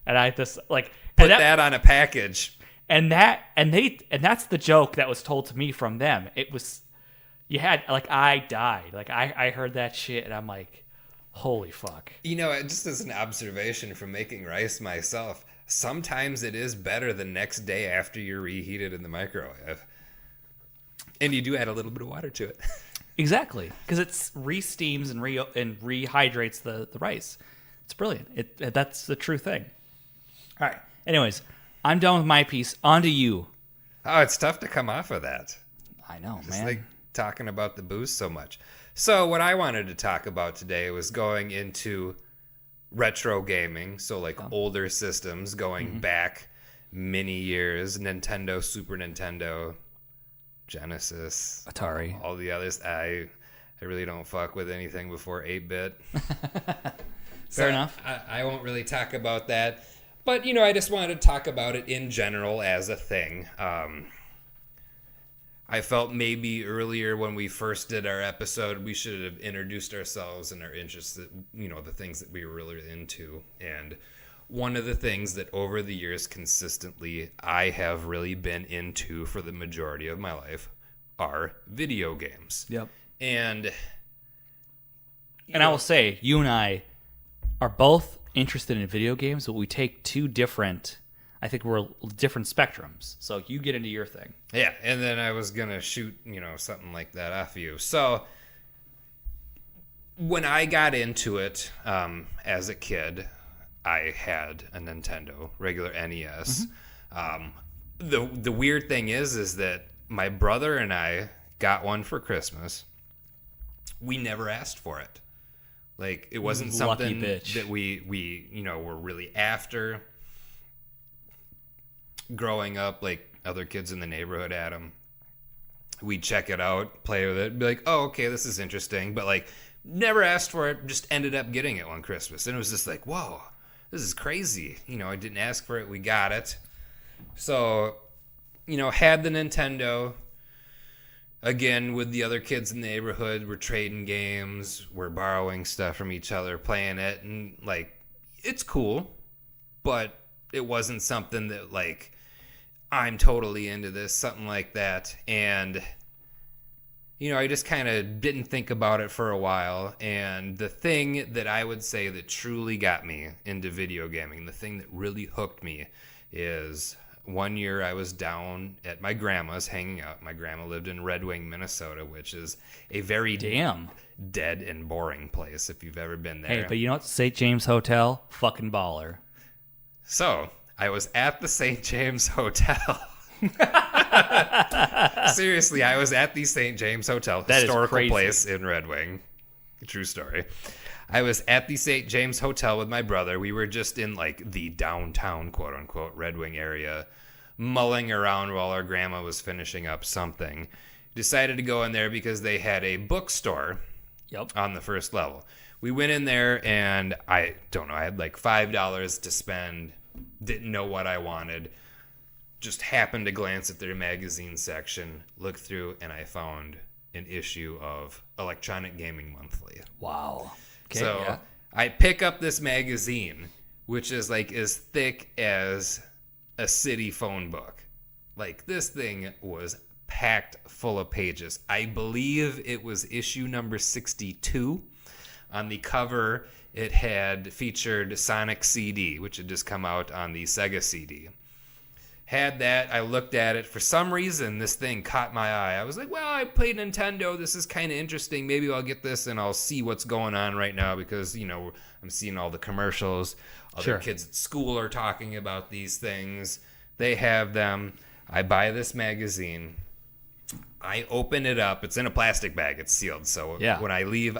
And I just put that on a package. And that's the joke that was told to me from them. It was I died. I heard that shit, and I'm like, holy fuck. Just as an observation from making rice myself, sometimes it is better the next day after you reheat it in the microwave. And you do add a little bit of water to it. Exactly. Because it re-steams and rehydrates the rice. It's brilliant. That's the true thing. All right. Anyways, I'm done with my piece. On to you. Oh, it's tough to come off of that. I know, Just man. like talking about the booze so much. So what I wanted to talk about today was going into retro gaming. So older systems going back many years. Nintendo, Super Nintendo, Genesis, Atari, all the others. I really don't fuck with anything before 8-bit. Fair enough. I won't really talk about that. But, I just wanted to talk about it in general as a thing. I felt maybe earlier when we first did our episode, we should have introduced ourselves and our interests, the things that we were really into. And one of the things that over the years consistently I have really been into for the majority of my life are video games. Yep. And I will say, you and I are both interested in video games, but we take two different, I think we're different spectrums. So you get into your thing. Yeah, and then I was going to shoot, something like that off of you. So when I got into it as a kid, I had a Nintendo, regular NES. The weird thing is that my brother and I got one for Christmas. We never asked for it. It wasn't something that we were really after. Growing up, other kids in the neighborhood had them. We'd check it out, play with it, be like, oh, okay, this is interesting. But never asked for it, just ended up getting it one Christmas. And it was just whoa, this is crazy. I didn't ask for it, we got it. So, had the Nintendo. Again, with the other kids in the neighborhood, we're trading games, we're borrowing stuff from each other, playing it, and like, it's cool, but it wasn't something that like I'm totally into this, something like that. And I just kind of didn't think about it for a while. And the thing that I would say that truly got me into video gaming, the thing that really hooked me, is one year I was down at my grandma's hanging out. My grandma lived in Red Wing, Minnesota, which is a very dead and boring place if you've ever been there. Hey, but you know what? St. James Hotel, fucking baller. So I was at the St. James Hotel. Seriously, I was at the St. James Hotel, historical place in Red Wing. True story. I was at the St. James Hotel with my brother. We were just in like the downtown, quote unquote, Red Wing area, mulling around while our grandma was finishing up something. Decided to go in there because they had a bookstore on the first level. We went in there and I don't know, I had like $5 to spend, didn't know what I wanted. Just happened to glance at their magazine section, looked through, and I found an issue of Electronic Gaming Monthly. Wow. Okay, so I pick up this magazine, which is like as thick as a city phone book. Like, this thing was packed full of pages. I believe it was issue number 62. On the cover, it had featured Sonic CD, which had just come out on the Sega CD. Had that. I looked at it. For some reason, this thing caught my eye. I was like, well, I played Nintendo. This is kind of interesting. Maybe I'll get this and I'll see what's going on right now because, I'm seeing all the commercials. Other kids at school are talking about these things. They have them. I buy this magazine. I open it up. It's in a plastic bag. It's sealed. So when I leave,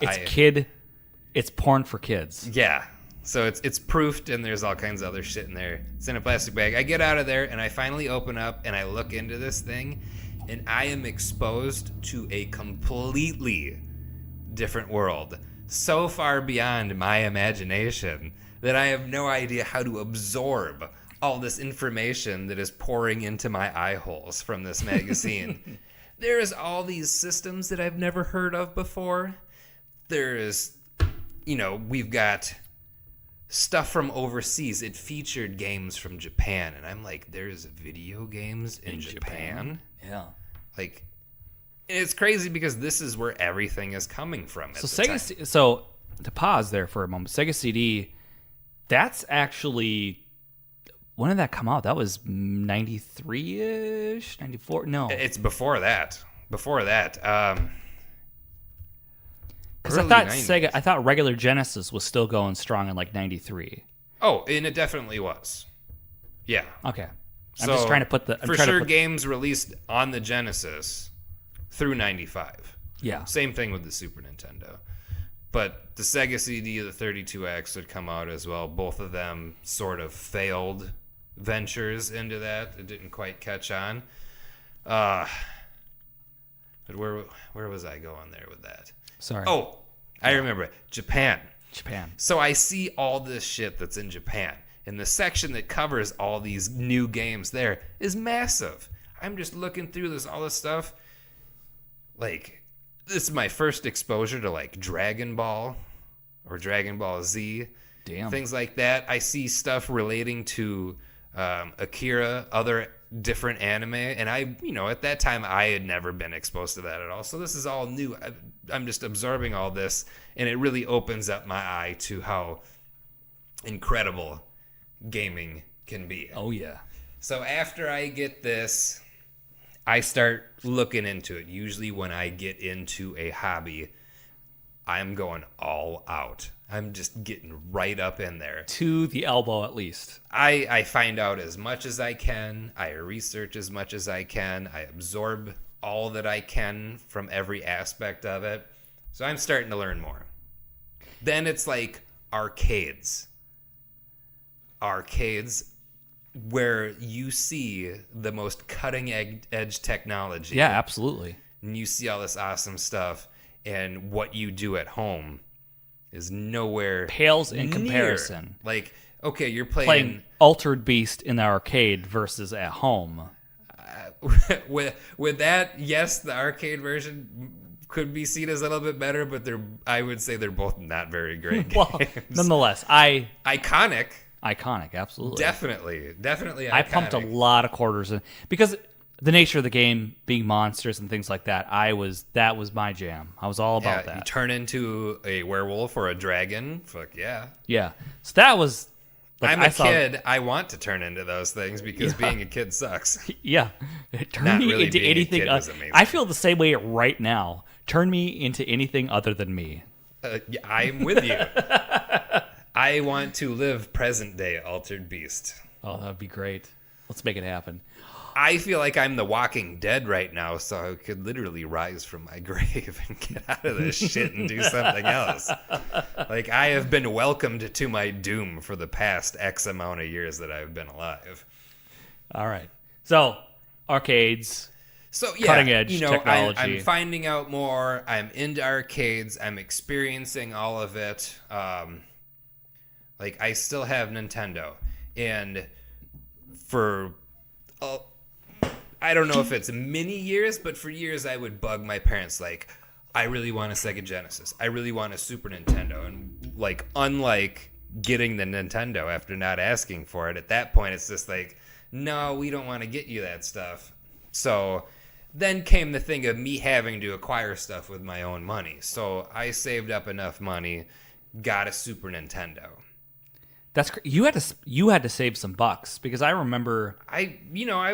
it's porn for kids. Yeah. So it's proofed, and there's all kinds of other shit in there. It's in a plastic bag. I get out of there, and I finally open up, and I look into this thing, and I am exposed to a completely different world. So far beyond my imagination that I have no idea how to absorb all this information that is pouring into my eye holes from this magazine. There's all these systems that I've never heard of before. There's, we've got stuff from overseas. It featured games from Japan, and I'm like, there's video games in Japan? Yeah. Like, it's crazy because this is where everything is coming from. So to pause there for a moment, Sega CD, that's actually, when did that come out? That was 93-ish, 94? No, it's before that. Because I thought regular Genesis was still going strong in like 93. Oh, and it definitely was. Yeah. Okay. I'm just trying to put the... games released on the Genesis through 95. Yeah. Same thing with the Super Nintendo. But the Sega CD, the 32X would come out as well. Both of them sort of failed ventures into that. It didn't quite catch on. But where was I going there with that? Sorry. Oh, I remember it. Japan. So I see all this shit that's in Japan. And the section that covers all these new games there is massive. I'm just looking through all this stuff. Like, this is my first exposure to, like, Dragon Ball or Dragon Ball Z. Damn. Things like that. I see stuff relating to Akira, other different anime, and at that time I had never been exposed to that at all, so this is all new. I'm just absorbing all this, and it really opens up my eye to how incredible gaming can be. Oh yeah. So after I get this, I start looking into it. Usually when I get into a hobby, I'm going all out. I'm just getting right up in there. To the elbow, at least. I find out as much as I can. I research as much as I can. I absorb all that I can from every aspect of it. So I'm starting to learn more. Then it's like arcades. Arcades where you see the most cutting edge technology. Yeah, absolutely. And you see all this awesome stuff. And what you do at home is nowhere pales in near. Comparison. Like, okay, you're playing Altered Beast in the arcade versus at home. with that, yes, the arcade version could be seen as a little bit better, but I would say they're both not very great games. Well, nonetheless, iconic, absolutely, definitely iconic. I pumped a lot of quarters in because the nature of the game being monsters and things like that. That was my jam. I was all about that. You turn into a werewolf or a dragon. Fuck yeah. Yeah. So that was. Like, I'm a kid. I want to turn into those things because being a kid sucks. Yeah. Turn me into anything. I feel the same way right now. Turn me into anything other than me. I'm with you. I want to live present day Altered Beast. Oh, that would be great. Let's make it happen. I feel like I'm the Walking Dead right now, so I could literally rise from my grave and get out of this shit and do something else. Like, I have been welcomed to my doom for the past X amount of years that I've been alive. All right. So, arcades. So, yeah, cutting edge technology. I'm finding out more. I'm into arcades. I'm experiencing all of it. Like, I still have Nintendo. And for... I don't know if it's many years, but for years I would bug my parents like, I really want a Sega Genesis. I really want a Super Nintendo. And like, unlike getting the Nintendo after not asking for it, at that point it's just like, no, we don't want to get you that stuff. So then came the thing of me having to acquire stuff with my own money. So I saved up enough money, got a Super Nintendo. That's you had to save some bucks because I remember I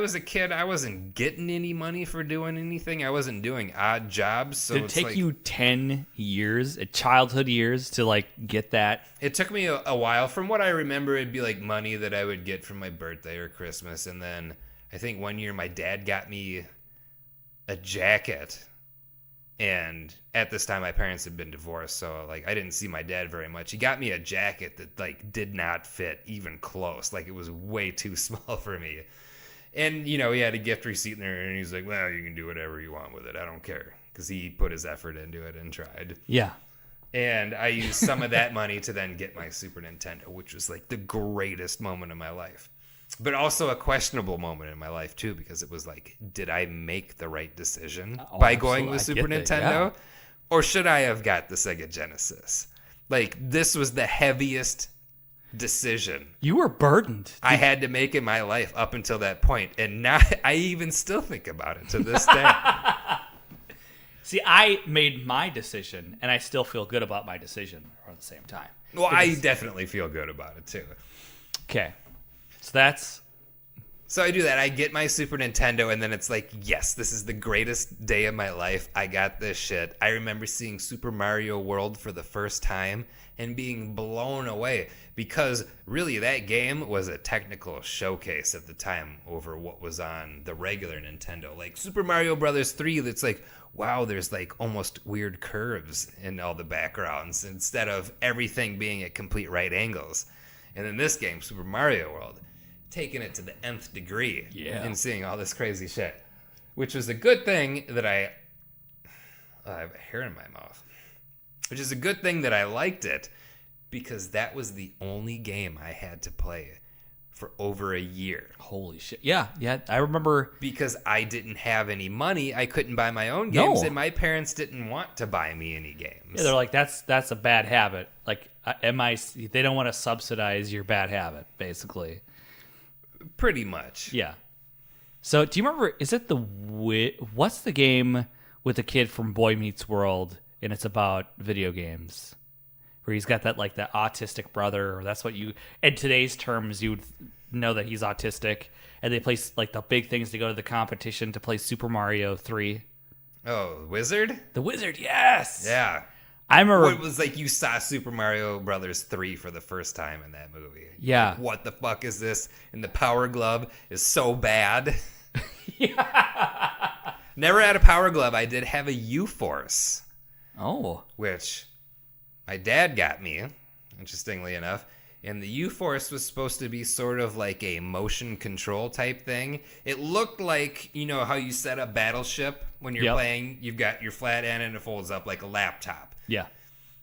was a kid. I wasn't getting any money for doing anything. I wasn't doing odd jobs. So did it take you 10 years, childhood years, to like get that? It took me a while. From what I remember, it'd be like money that I would get from my birthday or Christmas, and then I think one year my dad got me a jacket. And at this time, my parents had been divorced, so like I didn't see my dad very much. He got me a jacket that like did not fit even close. Like it was way too small for me. And he had a gift receipt in there, and he's like, "Well, you can do whatever you want with it. I don't care," because he put his effort into it and tried. Yeah. And I used some of that money to then get my Super Nintendo, which was like the greatest moment of my life. But also a questionable moment in my life, too, because it was like, did I make the right decision by going with Super Nintendo? Yeah. Or should I have got the Sega Genesis? Like, this was the heaviest decision. You were burdened. I had to make in my life up until that point. And now I even still think about it to this day. See, I made my decision, and I still feel good about my decision at the same time. Well, I definitely feel good about it, too. Okay. So I do that. I get my Super Nintendo, and then it's like, yes, this is the greatest day of my life. I got this shit. I remember seeing Super Mario World for the first time and being blown away because really that game was a technical showcase at the time over what was on the regular Nintendo. Like Super Mario Brothers 3, that's like, wow, there's like almost weird curves in all the backgrounds instead of everything being at complete right angles. And then this game, Super Mario World, taking it to the nth degree and seeing all this crazy shit, which was a good thing that I have a hair in my mouth, which is a good thing that I liked it because that was the only game I had to play for over a year. Holy shit. Yeah, I remember. Because I didn't have any money, I couldn't buy my own games, and my parents didn't want to buy me any games. Yeah, they're like, that's a bad habit. Like, they don't want to subsidize your bad habit, basically. Pretty much. Yeah. So, do you remember, is it what's the game with the kid from Boy Meets World, and it's about video games? Where he's got that, like, that autistic brother, or that's what in today's terms, you would know that he's autistic, and they play, like, the big things to go to the competition to play Super Mario 3. Oh, Wizard? The Wizard, yes! Yeah. I remember... It was like you saw Super Mario Brothers 3 for the first time in that movie. Yeah. Like, what the fuck is this? And the Power Glove is so bad. Yeah. Never had a Power Glove. I did have a U-Force. Oh. Which my dad got me, interestingly enough. And the U-Force was supposed to be sort of like a motion control type thing. It looked like, how you set up Battleship when you're playing. You've got your flat end and it folds up like a laptop. Yeah.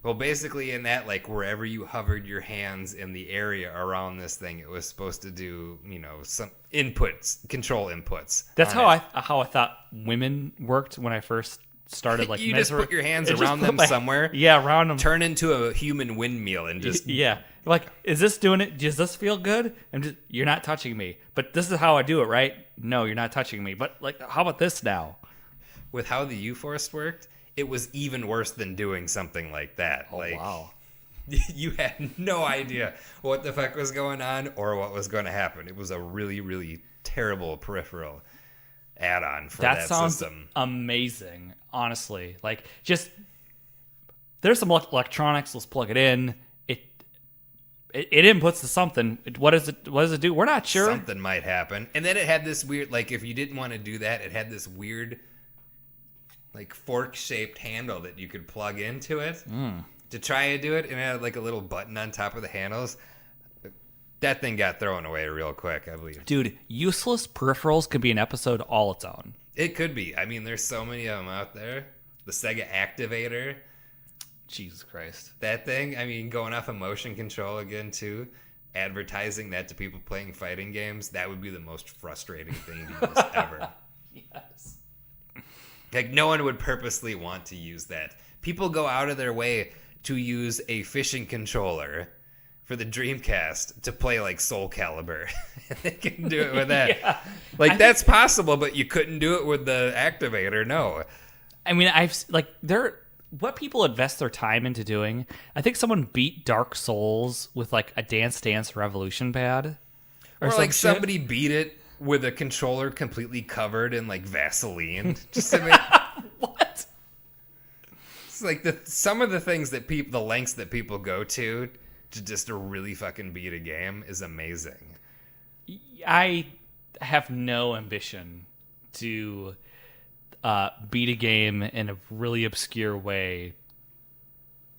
Well, basically in that, like, wherever you hovered your hands in the area around this thing, it was supposed to do, some inputs, control inputs. That's how I thought women worked when I first started, like, you just put your hands around them somewhere. Yeah, around them. Turn into a human windmill and just... Yeah. Like, is this doing it? Does this feel good? You're not touching me. But this is how I do it, right? No, you're not touching me. But, like, how about this now? With how the U-Force worked, it was even worse than doing something like that. Oh, like, wow. You had no idea what the fuck was going on or what was going to happen. It was a really, really terrible peripheral add-on for that sounds system. Amazing, honestly. Like, just there's some electronics. Let's plug it in. It inputs to something. What does it do? We're not sure. Something might happen. And then it had this weird, like, if you didn't want to do that, it had this weird, like, fork-shaped handle that you could plug into it to try to do it. And it had, like, a little button on top of the handles. That thing got thrown away real quick, I believe. Dude, useless peripherals could be an episode all its own. It could be. I mean, there's so many of them out there. The Sega Activator. Jesus Christ. That thing, I mean, going off of motion control again, too. Advertising that to people playing fighting games, that would be the most frustrating thing to use ever. Yes. Like, no one would purposely want to use that. People go out of their way to use a fishing controller for the Dreamcast to play, like, Soul Calibur. They can do it with that. Yeah. Like, that's possible, but you couldn't do it with the Activator, no. I mean, what people invest their time into doing. I think someone beat Dark Souls with, like, a Dance Dance Revolution pad. Or like somebody beat it with a controller completely covered in, like, Vaseline. Just to make... What? It's like some of the things that the lengths that people go to just to really fucking beat a game is amazing. I have no ambition to beat a game in a really obscure way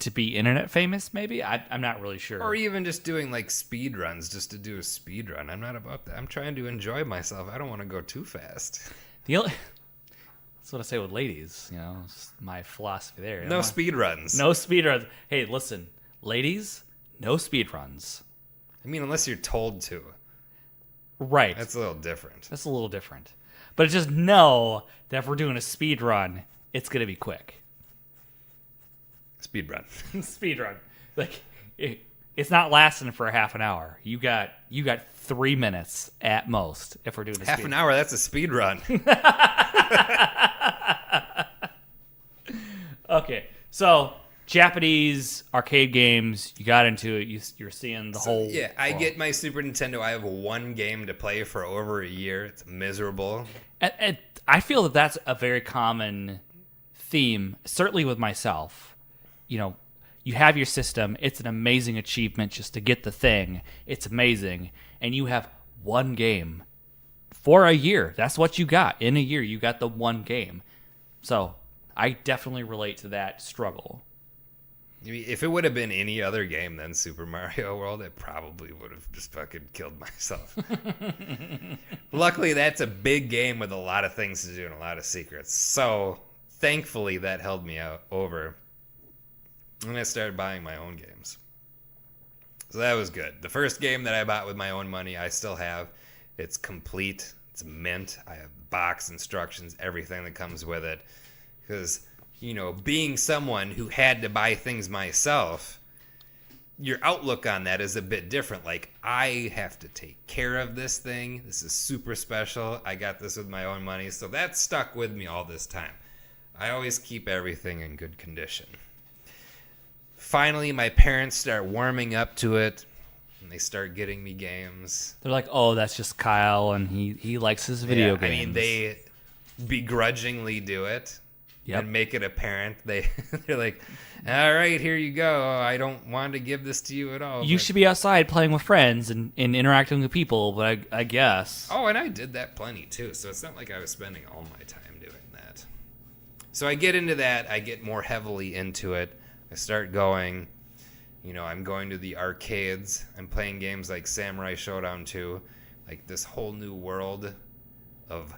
to be internet famous, maybe? I'm not really sure. Or even just doing, like, speed runs just to do a speed run. I'm not about that. I'm trying to enjoy myself. I don't want to go too fast. That's what I say with ladies, it's my philosophy there. No speed runs. No speed runs. Hey, listen, ladies, no speed runs. I mean, unless you're told to. Right. That's a little different. That's a little different. But just know that if we're doing a speed run, it's going to be quick. Speed run. Speed run. Like, it's not lasting for a half an hour. You got 3 minutes at most if we're doing a half speed an hour, that's a speed run. Okay, so Japanese arcade games, you got into it, you're seeing the whole... Yeah, I get my Super Nintendo. I have one game to play for over a year. It's miserable. And I feel that that's a very common theme, certainly with myself. You have your system. It's an amazing achievement just to get the thing. It's amazing. And you have one game for a year. That's what you got. In a year, you got the one game. So I definitely relate to that struggle. If it would have been any other game than Super Mario World, I probably would have just fucking killed myself. Luckily, that's a big game with a lot of things to do and a lot of secrets. So, thankfully, that held me over. And I started buying my own games. So that was good. The first game that I bought with my own money, I still have. It's complete. It's mint. I have box instructions, everything that comes with it. Because... being someone who had to buy things myself, your outlook on that is a bit different. Like, I have to take care of this thing. This is super special. I got this with my own money. So that stuck with me all this time. I always keep everything in good condition. Finally, my parents start warming up to it, and they start getting me games. They're like, oh, that's just Kyle, and he likes his video games. I mean, they begrudgingly do it. Yep. And make it apparent. They're like, all right, here you go. I don't want to give this to you at all. You should be outside playing with friends and interacting with people, but I guess. Oh, and I did that plenty, too. So it's not like I was spending all my time doing that. So I get into that. I get more heavily into it. I start going. I'm going to the arcades. I'm playing games like Samurai Showdown 2. Like this whole new world of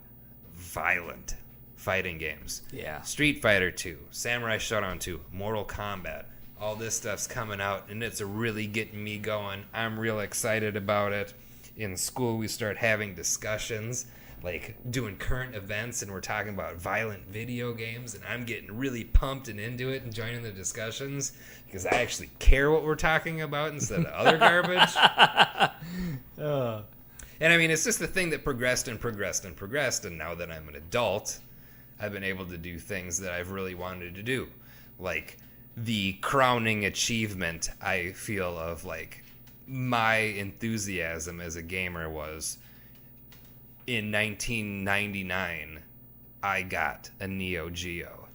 violent fighting games. Yeah. Street Fighter 2, Samurai Showdown 2, Mortal Kombat, all this stuff's coming out, and it's really getting me going. I'm real excited about it. In school, we start having discussions, like doing current events, and we're talking about violent video games, and I'm getting really pumped and into it and joining the discussions because I actually care what we're talking about instead of other garbage. And I mean, it's just the thing that progressed and progressed and progressed, and now that I'm an adult, I've been able to do things that I've really wanted to do. Like, the crowning achievement, I feel, of, like, my enthusiasm as a gamer was in 1999, I got a Neo Geo.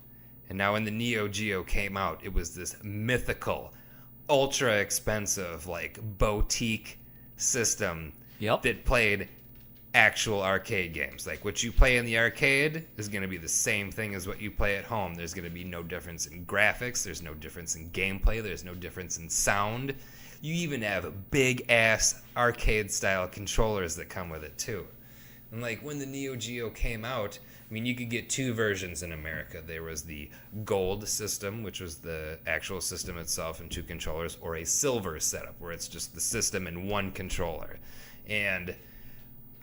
And now when the Neo Geo came out, it was this mythical, ultra expensive, like, boutique system that played actual arcade games. Like, what you play in the arcade is going to be the same thing as what you play at home. There's going to be no difference in graphics. There's no difference in gameplay. There's no difference in sound. You even have big-ass arcade-style controllers that come with it, too. And, like, when the Neo Geo came out, I mean, you could get two versions in America. There was the gold system, which was the actual system itself and two controllers, or a silver setup, where it's just the system and one controller. And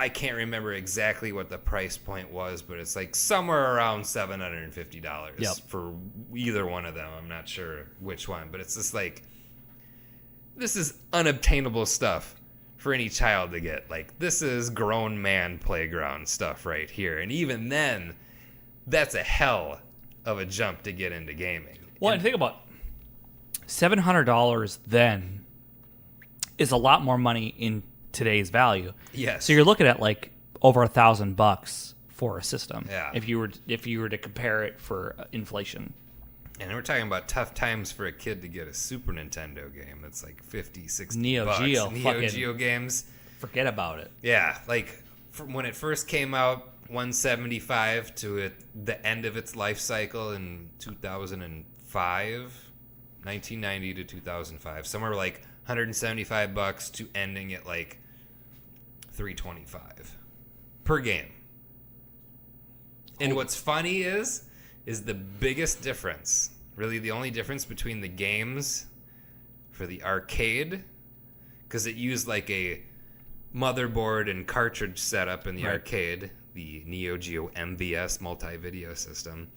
I can't remember exactly what the price point was, but it's like somewhere around $750 for either one of them. I'm not sure which one, but it's just like, this is unobtainable stuff for any child to get. Like, this is grown man playground stuff right here. And even then, that's a hell of a jump to get into gaming. Well, and think about $700 then is a lot more money in today's value. Yes. So you're looking at like over $1,000 for a system. Yeah. If you were to compare it for inflation. And we're talking about tough times for a kid to get a Super Nintendo game. It's like 50, 60 Neo bucks. Geo. Neo Geo games. Forget about it. Yeah. Like, when it first came out, $175 to the end of its life cycle in 2005, 1990 to 2005. Somewhere like $175 to ending at like $325 per game. And what's funny is the biggest difference, really the only difference between the games for the arcade, because it used like a motherboard and cartridge setup in the arcade, the Neo Geo MVS multi-video system,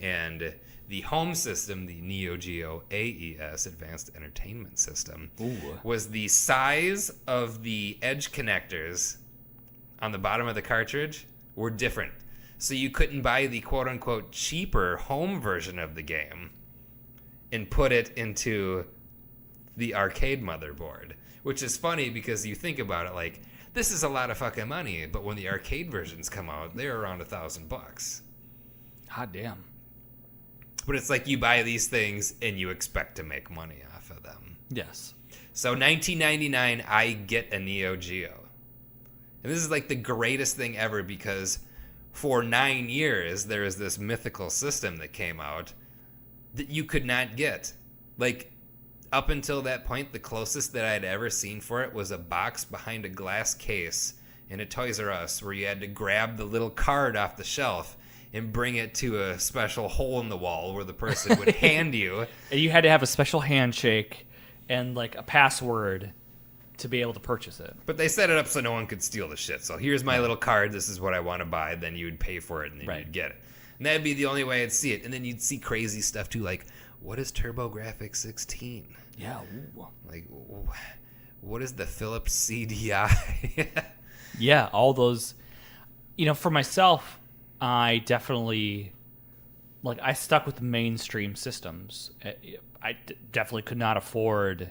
and the home system, the Neo Geo AES Advanced Entertainment System, was the size of the edge connectors on the bottom of the cartridge were different. So you couldn't buy the quote-unquote cheaper home version of the game and put it into the arcade motherboard, which is funny because you think about it like, this is a lot of fucking money, but when the arcade versions come out, they're around $1,000. Hot damn. But it's like you buy these things and you expect to make money off of them. Yes. So 1999, I get a Neo Geo. And this is like the greatest thing ever because for 9 years, there was this mythical system that came out that you could not get. Like, up until that point, the closest that I'd ever seen for it was a box behind a glass case in a Toys R Us where you had to grab the little card off the shelf and bring it to a special hole in the wall where the person would hand you. And you had to have a special handshake and like a password to be able to purchase it. But they set it up so no one could steal the shit. So here's my little card. This is what I want to buy. Then you would pay for it and then you'd get it. And that'd be the only way I'd see it. And then you'd see crazy stuff too, like, what is TurboGrafx 16? Yeah. Ooh. Like, what is the Philips CDI? Yeah, all those. You know, for myself, I definitely, like, I stuck with the mainstream systems. I definitely could not afford.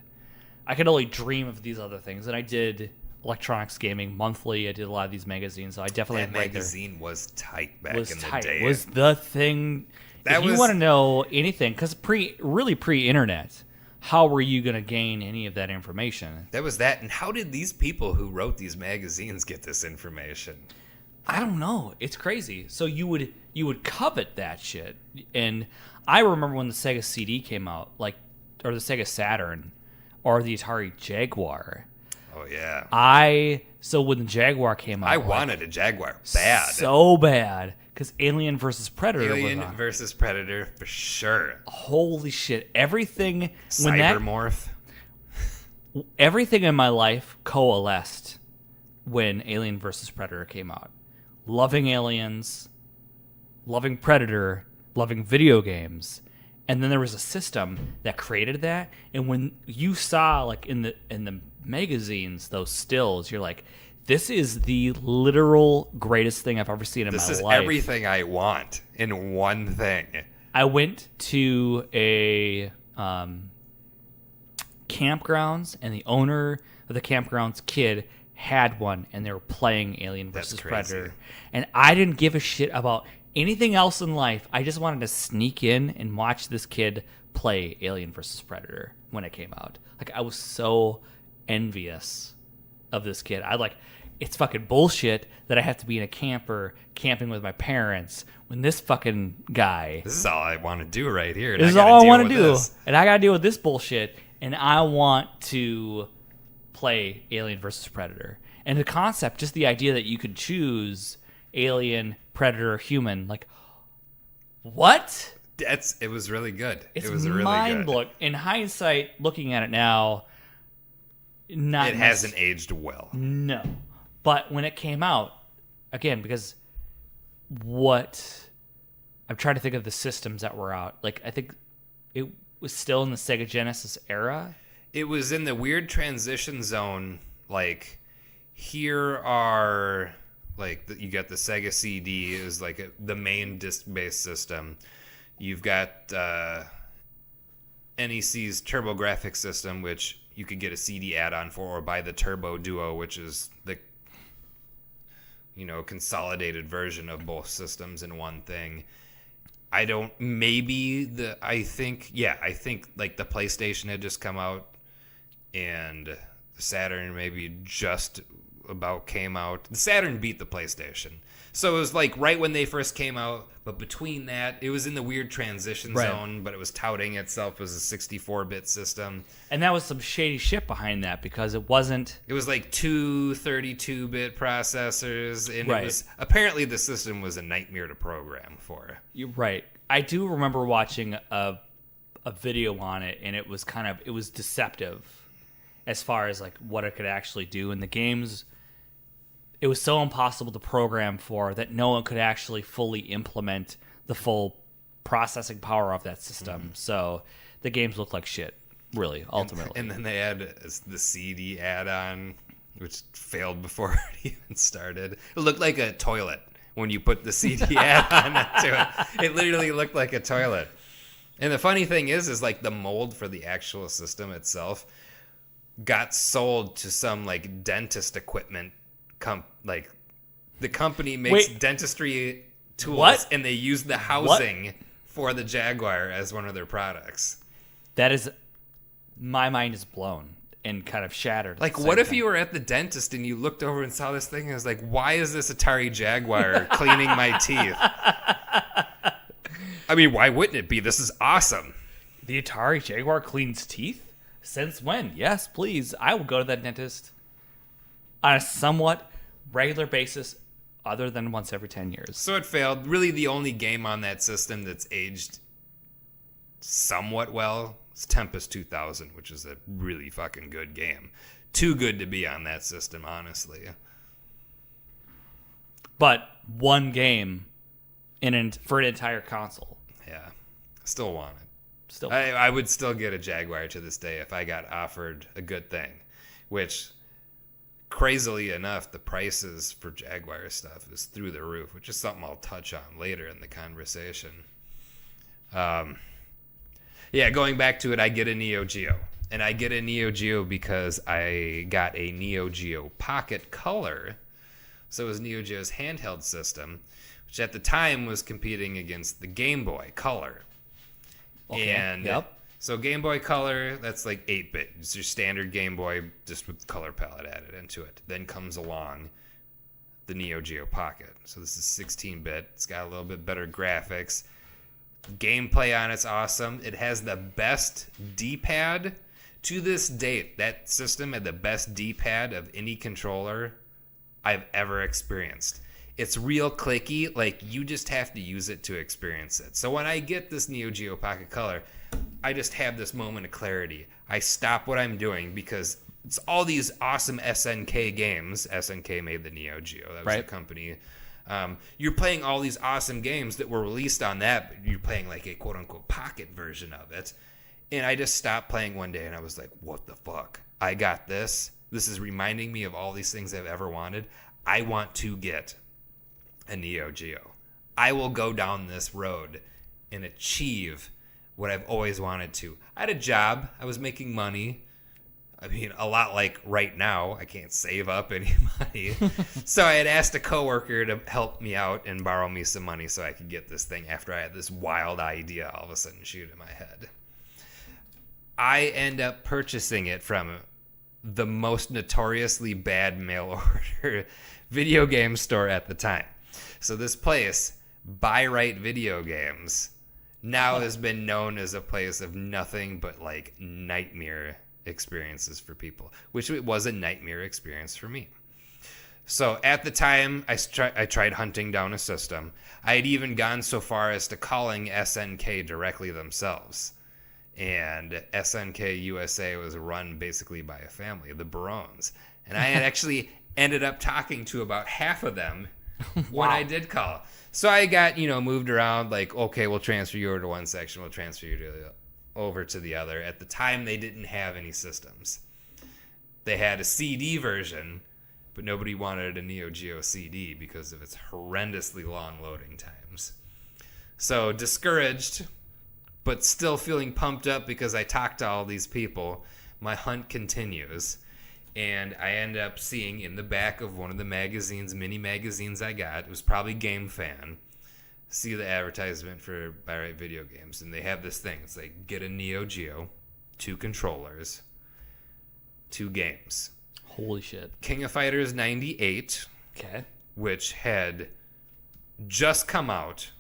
I could only dream of these other things, and I did Electronics Gaming Monthly. I did a lot of these magazines, so I definitely that magazine was tight back in the day. Was the thing. If you want to know anything, because pre-internet, how were you going to gain any of that information? That was that, and how did these people who wrote these magazines get this information? I don't know. It's crazy. So you would covet that shit, and I remember when the Sega CD came out, like, or the Sega Saturn, or the Atari Jaguar. Oh yeah. I So when the Jaguar came out, I wanted a Jaguar bad. So bad. Because Alien versus Predator Alien versus Predator, for sure. Holy shit. Everything... Cybermorph. Everything in my life coalesced when Alien versus Predator came out. Loving aliens, loving Predator, loving video games, and then there was a system that created that. And when you saw, like, in the magazines, those stills, you're like, this is the literal greatest thing I've ever seen in my life. This is everything I want in one thing. I went to a campgrounds, and the owner of the campgrounds kid had one, and they were playing Alien vs. Predator. And I didn't give a shit about anything else in life. I just wanted to sneak in and watch this kid play Alien vs. Predator when it came out. Like, I was so envious of this kid. It's fucking bullshit that I have to be in a camper camping with my parents when this fucking guy... This is all I want to do right here. This is all I want to do. And I got to deal with this bullshit. And I want to play Alien versus Predator. And the concept, just the idea that you could choose Alien, Predator, Human, like, what? It was really good. It was really mind-blowing. In hindsight, looking at it now, it hasn't aged well. No. But when it came out, again, because I'm trying to think of the systems that were out. Like, I think it was still in the Sega Genesis era. It was in the weird transition zone. Like, here are, like, you got the Sega CD is like the main disc-based system. You've got NEC's TurboGrafx system, which you could get a CD add-on for, or buy the Turbo Duo, which is the consolidated version of both systems in one thing. I think like the PlayStation had just come out, and the Saturn maybe just about came out. The Saturn beat the PlayStation. So it was like right when they first came out, but between that, it was in the weird transition zone, but it was touting itself as a 64-bit system. And that was some shady shit behind that, because it wasn't... It was like two 32-bit processors, and it was, apparently the system was a nightmare to program for. You're right. I do remember watching a video on it, and it was deceptive as far as like what it could actually do. And the games... It was so impossible to program for that no one could actually fully implement the full processing power of that system. Mm-hmm. So the games looked like shit, really, ultimately. And then they had the CD add-on, which failed before it even started. It looked like a toilet when you put the CD add-on into it. It literally looked like a toilet. And the funny thing is like the mold for the actual system itself got sold to some like dentist equipment like the company makes dentistry tools, and they use the housing for the Jaguar as one of their products. That is, my mind is blown and kind of shattered. Like, what if you were at the dentist and you looked over and saw this thing and was like, why is this Atari Jaguar cleaning my teeth? I mean, why wouldn't it be? This is awesome. The Atari Jaguar cleans teeth? Since when? Yes, please. I will go to that dentist on a somewhat regular basis, other than once every 10 years. So it failed. Really, the only game on that system that's aged somewhat well is Tempest 2000, which is a really fucking good game. Too good to be on that system, honestly. But one game for an entire console. Yeah. Still want it. I would still get a Jaguar to this day if I got offered a good thing, which... Crazily enough, the prices for Jaguar stuff is through the roof, which is something I'll touch on later in the conversation. Going back to it, I get a Neo Geo. And I get a Neo Geo because I got a Neo Geo Pocket Color. So it was Neo Geo's handheld system, which at the time was competing against the Game Boy Color. Okay. And so Game Boy Color, that's like 8-bit. It's your standard Game Boy, just with the color palette added into it. Then comes along the Neo Geo Pocket. So this is 16-bit. It's got a little bit better graphics. Gameplay on it's awesome. It has the best D-pad. To this date, that system had the best D-pad of any controller I've ever experienced. It's real clicky. Like, you just have to use it to experience it. So when I get this Neo Geo Pocket Color, I just have this moment of clarity. I stop what I'm doing because it's all these awesome SNK games. SNK made the Neo Geo. That was the company. You're playing all these awesome games that were released on that, but you're playing like a quote-unquote pocket version of it. And I just stopped playing one day, and I was like, what the fuck? I got this. This is reminding me of all these things I've ever wanted. I want to get a Neo Geo. I will go down this road and achieve what I've always wanted to. I had a job. I was making money. I mean, a lot like right now. I can't save up any money. So I had asked a coworker to help me out and borrow me some money so I could get this thing after I had this wild idea all of a sudden shoot in my head. I end up purchasing it from the most notoriously bad mail order video game store at the time. So this place, Buy Right Video Games, now has been known as a place of nothing but like nightmare experiences for people, which it was a nightmare experience for me. So at the time, I tried hunting down a system. I had even gone so far as to calling SNK directly themselves. And SNK USA was run basically by a family, the Barones. And I had actually ended up talking to about half of them when I did call. So I got, moved around like, okay, we'll transfer you over to one section. We'll transfer you over to the other. At the time, they didn't have any systems. They had a CD version, but nobody wanted a Neo Geo CD because of its horrendously long loading times. So discouraged, but still feeling pumped up because I talked to all these people, my hunt continues. And I end up seeing in the back of one of the mini magazines I got, it was probably Game Fan, see the advertisement for Buy Right Video Games. And they have this thing. It's like, get a Neo Geo, 2 controllers, 2 games. Holy shit. King of Fighters 98, which had just come out.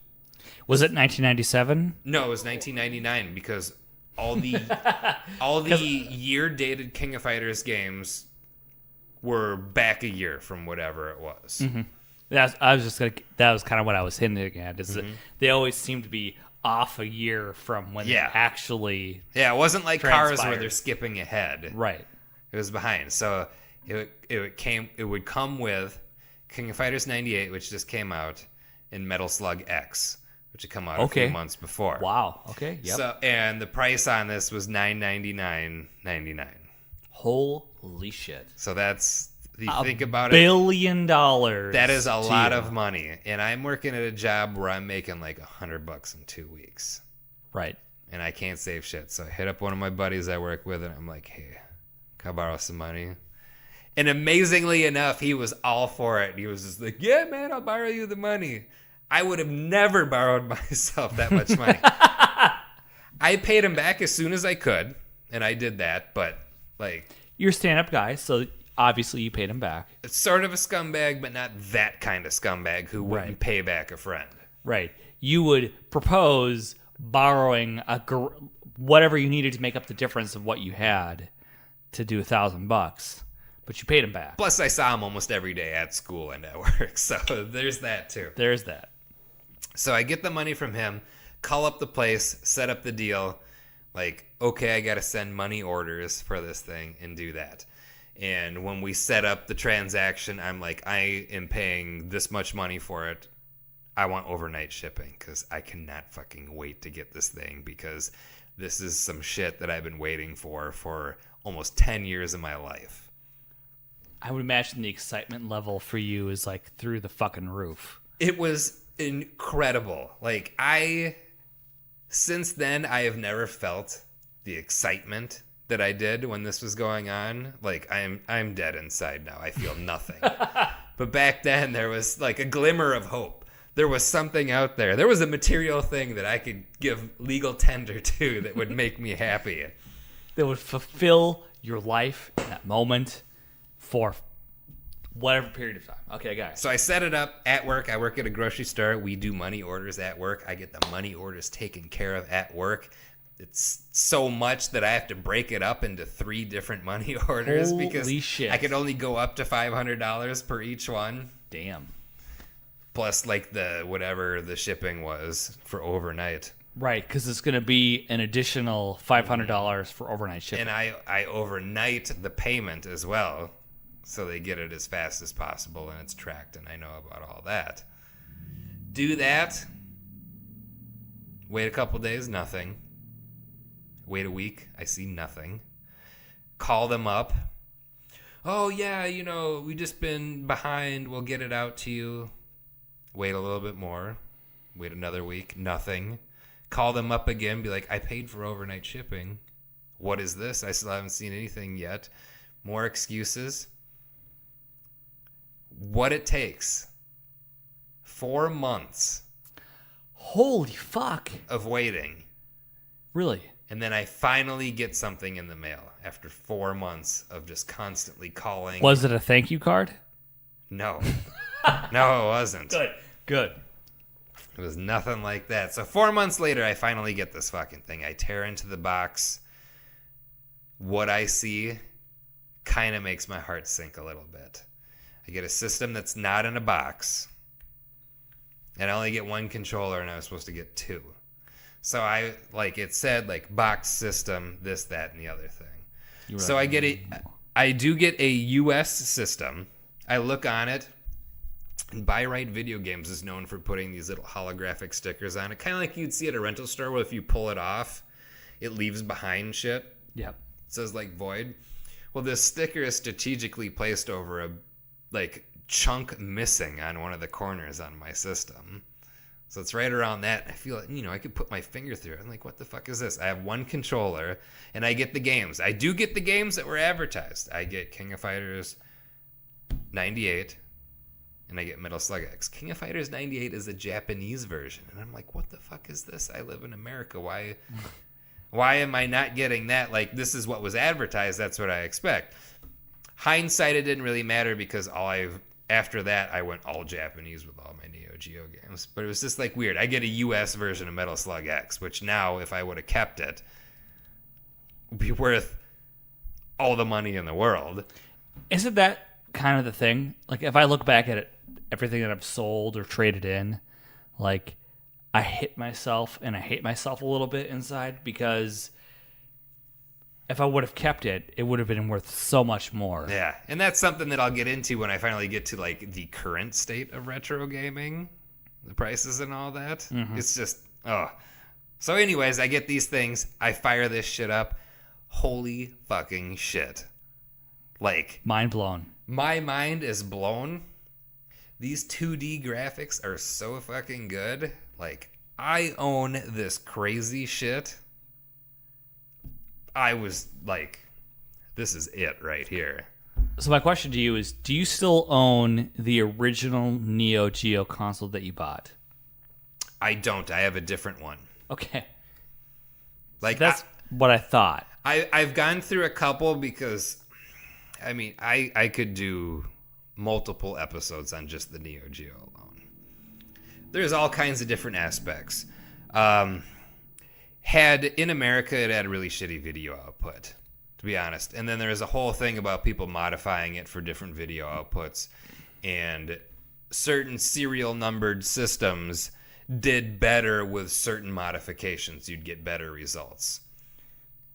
Was it 1997? No, it was 1999 because all the year-dated King of Fighters games were back a year from whatever it was. Mm-hmm. That was kind of what I was hinting at. Is that they always seem to be off a year from when they actually. Yeah, it wasn't like transpired. Cars where they're skipping ahead. Right. It was behind. So it would come with King of Fighters 98, which just came out, and Metal Slug X, which had come out a few months before. Wow. Okay. Yep. So, and the price on this was $999.99. Holy shit. So that's, if you think about $1 billion. That is a lot of money. And I'm working at a job where I'm making like $100 in 2 weeks. Right. And I can't save shit. So I hit up one of my buddies I work with and I'm like, hey, can I borrow some money? And amazingly enough, he was all for it. He was just like, yeah, man, I'll borrow you the money. I would have never borrowed myself that much money. I paid him back as soon as I could, and I did that, but like... You're a stand-up guy, so obviously you paid him back. It's sort of a scumbag, but not that kind of scumbag who wouldn't pay back a friend. Right. You would propose borrowing whatever you needed to make up the difference of what you had to do $1,000, but you paid him back. Plus, I saw him almost every day at school and at work, so there's that too. There's that. So I get the money from him, call up the place, set up the deal. Like, okay, I got to send money orders for this thing and do that. And when we set up the transaction, I'm like, I am paying this much money for it. I want overnight shipping because I cannot fucking wait to get this thing because this is some shit that I've been waiting for almost 10 years of my life. I would imagine the excitement level for you is like through the fucking roof. It was incredible. Like, since then, I have never felt the excitement that I did when this was going on. Like, I'm dead inside now. I feel nothing. But back then, there was like a glimmer of hope. There was something out there. There was a material thing that I could give legal tender to that would make me happy. That would fulfill your life in that moment for whatever period of time. Okay, guys. So I set it up at work. I work at a grocery store. We do money orders at work. I get the money orders taken care of at work. it's so much that I have to break it up into 3 different money orders because shit. I could only go up to $500 per each one. Damn. Plus, like, whatever the shipping was for overnight. Right, because it's going to be an additional $500 for overnight shipping. And I overnight the payment as well, so they get it as fast as possible, and it's tracked, and I know about all that. Do that. Wait a couple days, nothing. Wait a week, I see nothing. Call them up. Oh, yeah, we just been behind. We'll get it out to you. Wait a little bit more. Wait another week. Nothing. Call them up again. Be like, I paid for overnight shipping. What is this? I still haven't seen anything yet. More excuses. What it takes. 4 months. Holy fuck. Of waiting. Really? And then I finally get something in the mail after 4 months of just constantly calling. Was it a thank you card? No. No, it wasn't. Good. It was nothing like that. So 4 months later, I finally get this fucking thing. I tear into the box. What I see kind of makes my heart sink a little bit. I get a system that's not in a box. And I only get 1 controller, and I was supposed to get 2. So it said, box system, this, that, and the other thing. So I do get a US system. I look on it. And Buy Right Video Games is known for putting these little holographic stickers on it. Kind of like you'd see at a rental store where if you pull it off, it leaves behind shit. Yep. It says, void. Well, this sticker is strategically placed over a, chunk missing on one of the corners on my system. So it's right around that. I feel I could put my finger through it. I'm like, what the fuck is this? I have 1 controller, and I get the games. I do get the games that were advertised. I get King of Fighters 98, and I get Metal Slug X. King of Fighters 98 is a Japanese version, and I'm like, what the fuck is this? I live in America. Why am I not getting that? This is what was advertised. That's what I expect. Hindsight, it didn't really matter because after that, I went all Japanese with all my Neo Geo games. But it was just weird. I get a US version of Metal Slug X, which now, if I would have kept it, would be worth all the money in the world. Isn't that kind of the thing? If I look back at it, everything that I've sold or traded in, I hit myself, and I hate myself a little bit inside because if I would have kept it, it would have been worth so much more. Yeah, and that's something that I'll get into when I finally get to the current state of retro gaming, the prices and all that. Mm-hmm. It's just So anyways, I get these things. I fire this shit up. Holy fucking shit! Mind blown. My mind is blown. These 2D graphics are so fucking good. I own this crazy shit. I was this is it right here. So my question to you is, do you still own the original Neo Geo console that you bought? I don't. I have a different one. Okay. That's what I thought. I've gone through a couple because, I could do multiple episodes on just the Neo Geo alone. There's all kinds of different aspects. In America, it had a really shitty video output, to be honest. And then there's a whole thing about people modifying it for different video outputs. And certain serial numbered systems did better with certain modifications. You'd get better results.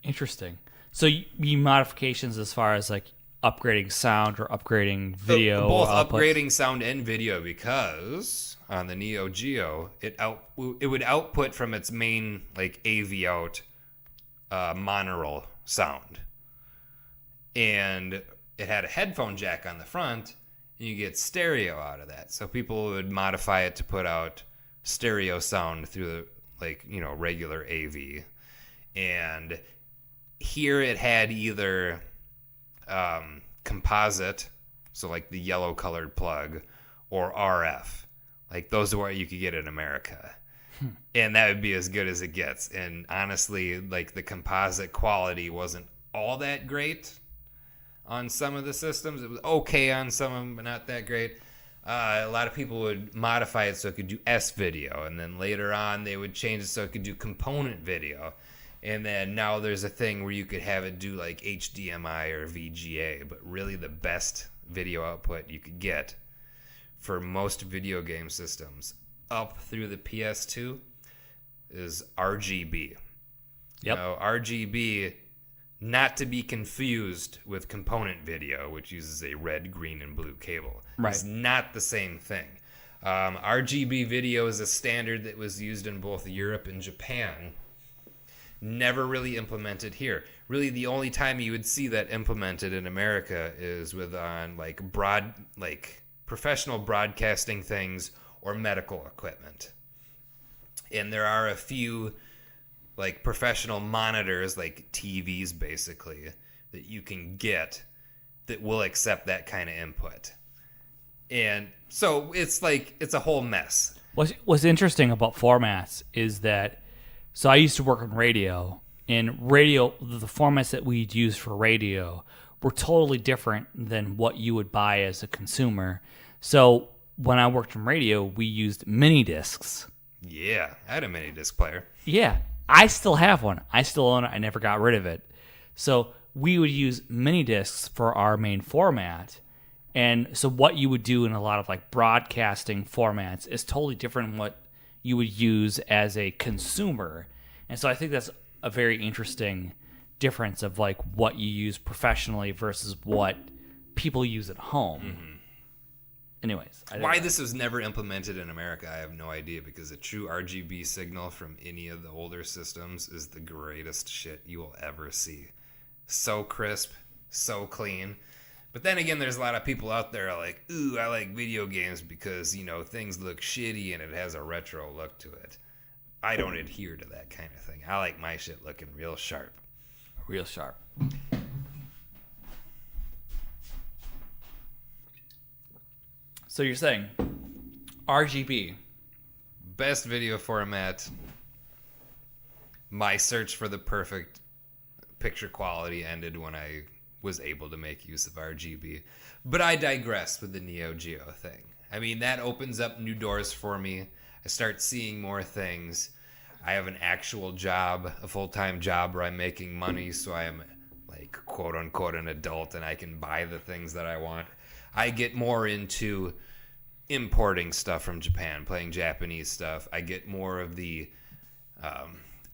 Interesting. So you modifications as far as upgrading sound or upgrading video? Both upgrading sound and video, because on the Neo Geo, it would output from its main AV out monaural sound, and it had a headphone jack on the front, and you get stereo out of that. So people would modify it to put out stereo sound through the regular AV, and here it had either composite, so the yellow colored plug, or RF. Those are what you could get in America. And that would be as good as it gets. And honestly, the composite quality wasn't all that great on some of the systems. It was okay on some of them, but not that great. A lot of people would modify it so it could do S video, and then later on they would change it so it could do component video. And then now there's a thing where you could have it do like HDMI or VGA, but really the best video output you could get for most video game systems up through the PS2 is RGB. Yep. Now, RGB, not to be confused with component video, which uses a red, green, and blue cable. Right. It's not the same thing. RGB video is a standard that was used in both Europe and Japan. Never really implemented here. Really, the only time you would see that implemented in America is with on like professional broadcasting things or medical equipment. And there are a few like professional monitors, like TVs basically, that you can get that will accept that kind of input. And so it's a whole mess. What's interesting about formats is that, so I used to work on radio, and radio, the formats that we'd use for radio were totally different than what you would buy as a consumer. So when I worked on radio, we used mini discs. Yeah, I had a mini disc player. Yeah, I still have one. I still own it. I never got rid of it. So we would use mini discs for our main format. And so what you would do in a lot of like broadcasting formats is totally different than what you would use as a consumer. And so I think that's a very interesting difference of like what you use professionally versus what people use at home. Mm-hmm. Anyways. Why this was never implemented in America, I have no idea, because a true RGB signal from any of the older systems is the greatest shit you will ever see. So crisp, so clean. But then again, there's a lot of people out there like, ooh, I like video games because, things look shitty and it has a retro look to it. I don't adhere to that kind of thing. I like my shit looking real sharp. Real sharp. So you're saying RGB. Best video format. My search for the perfect picture quality ended when I was able to make use of RGB. But I digress with the Neo Geo thing. I mean, that opens up new doors for me. I start seeing more things. I have an actual job, a full-time job where I'm making money, so I am like quote-unquote an adult and I can buy the things that I want. I get more into importing stuff from Japan, playing Japanese stuff. I get more of the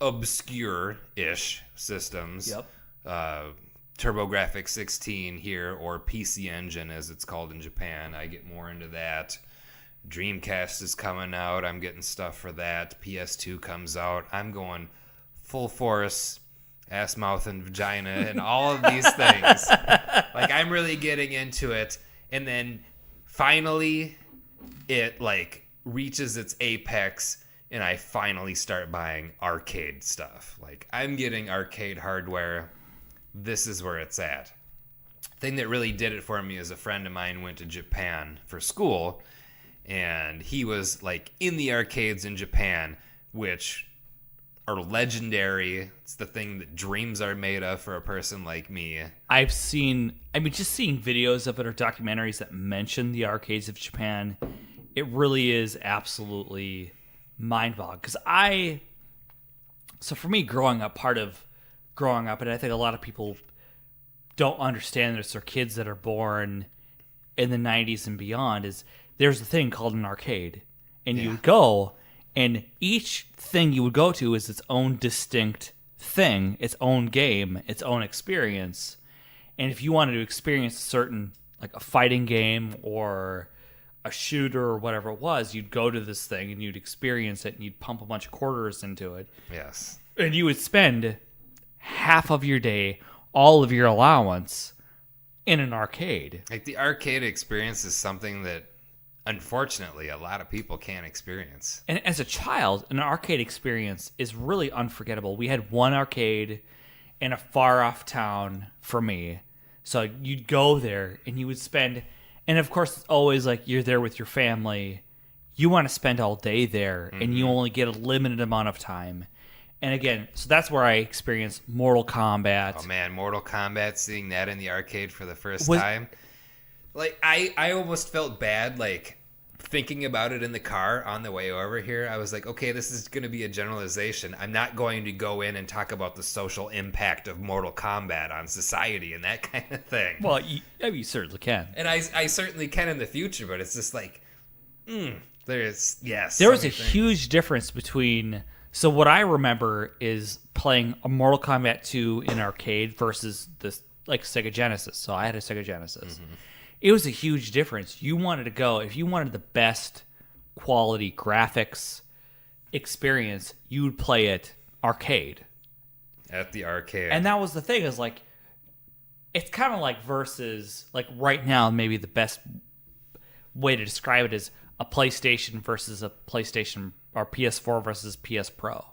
obscure-ish systems. Yep. TurboGrafx 16 here, or PC Engine as it's called in Japan. I get more into that. Dreamcast is coming out. I'm getting stuff for that. PS2 comes out. I'm going full force, ass, mouth, and vagina, and all of these things. Like, I'm really getting into it. And then finally, it like reaches its apex, and I finally start buying arcade stuff. Like, I'm getting arcade hardware. This is where it's at. Thing that really did it for me is a friend of mine went to Japan for school, and he was like in the arcades in Japan, which are legendary. It's the thing that dreams are made of for a person like me. Just seeing videos of it or documentaries that mention the arcades of Japan, it really is absolutely mind-boggling. Because so for me, growing up, and I think a lot of people don't understand this, or kids that are born in the 90s and beyond, is there's a thing called an arcade. And you would go, and each thing you would go to is its own distinct thing, its own game, its own experience. And if you wanted to experience a certain, like a fighting game or a shooter or whatever it was, you'd go to this thing and you'd experience it, and you'd pump a bunch of quarters into it. Yes. And you would spend half of your day, all of your allowance, in an arcade. Like, the arcade experience is something that, unfortunately, a lot of people can't experience. And as a child, an arcade experience is really unforgettable. We had one arcade in a far-off town for me. So you'd go there, and you would spend... And, of course, it's always like you're there with your family. You want to spend all day there, and you only get a limited amount of time. And again, so that's where I experienced Mortal Kombat. Oh man, Mortal Kombat, seeing that in the arcade for the first time. Like, I almost felt bad, like, thinking about it in the car on the way over here, I was like, okay, this is going to be a generalization. I'm not going to go in and talk about the social impact of Mortal Kombat on society and that kind of thing. Well, you certainly can. And I certainly can in the future, but it's just like, there was a huge difference between. So what I remember is playing a Mortal Kombat 2 in arcade versus this like Sega Genesis. So I had a Sega Genesis. Mm-hmm. It was a huge difference. You wanted to go, if you wanted the best quality graphics experience, you would play it arcade. At the arcade. And that was the thing, is like, it's kind of like versus, like right now, maybe the best way to describe it is a PlayStation versus a PlayStation, or PS4 versus PS Pro.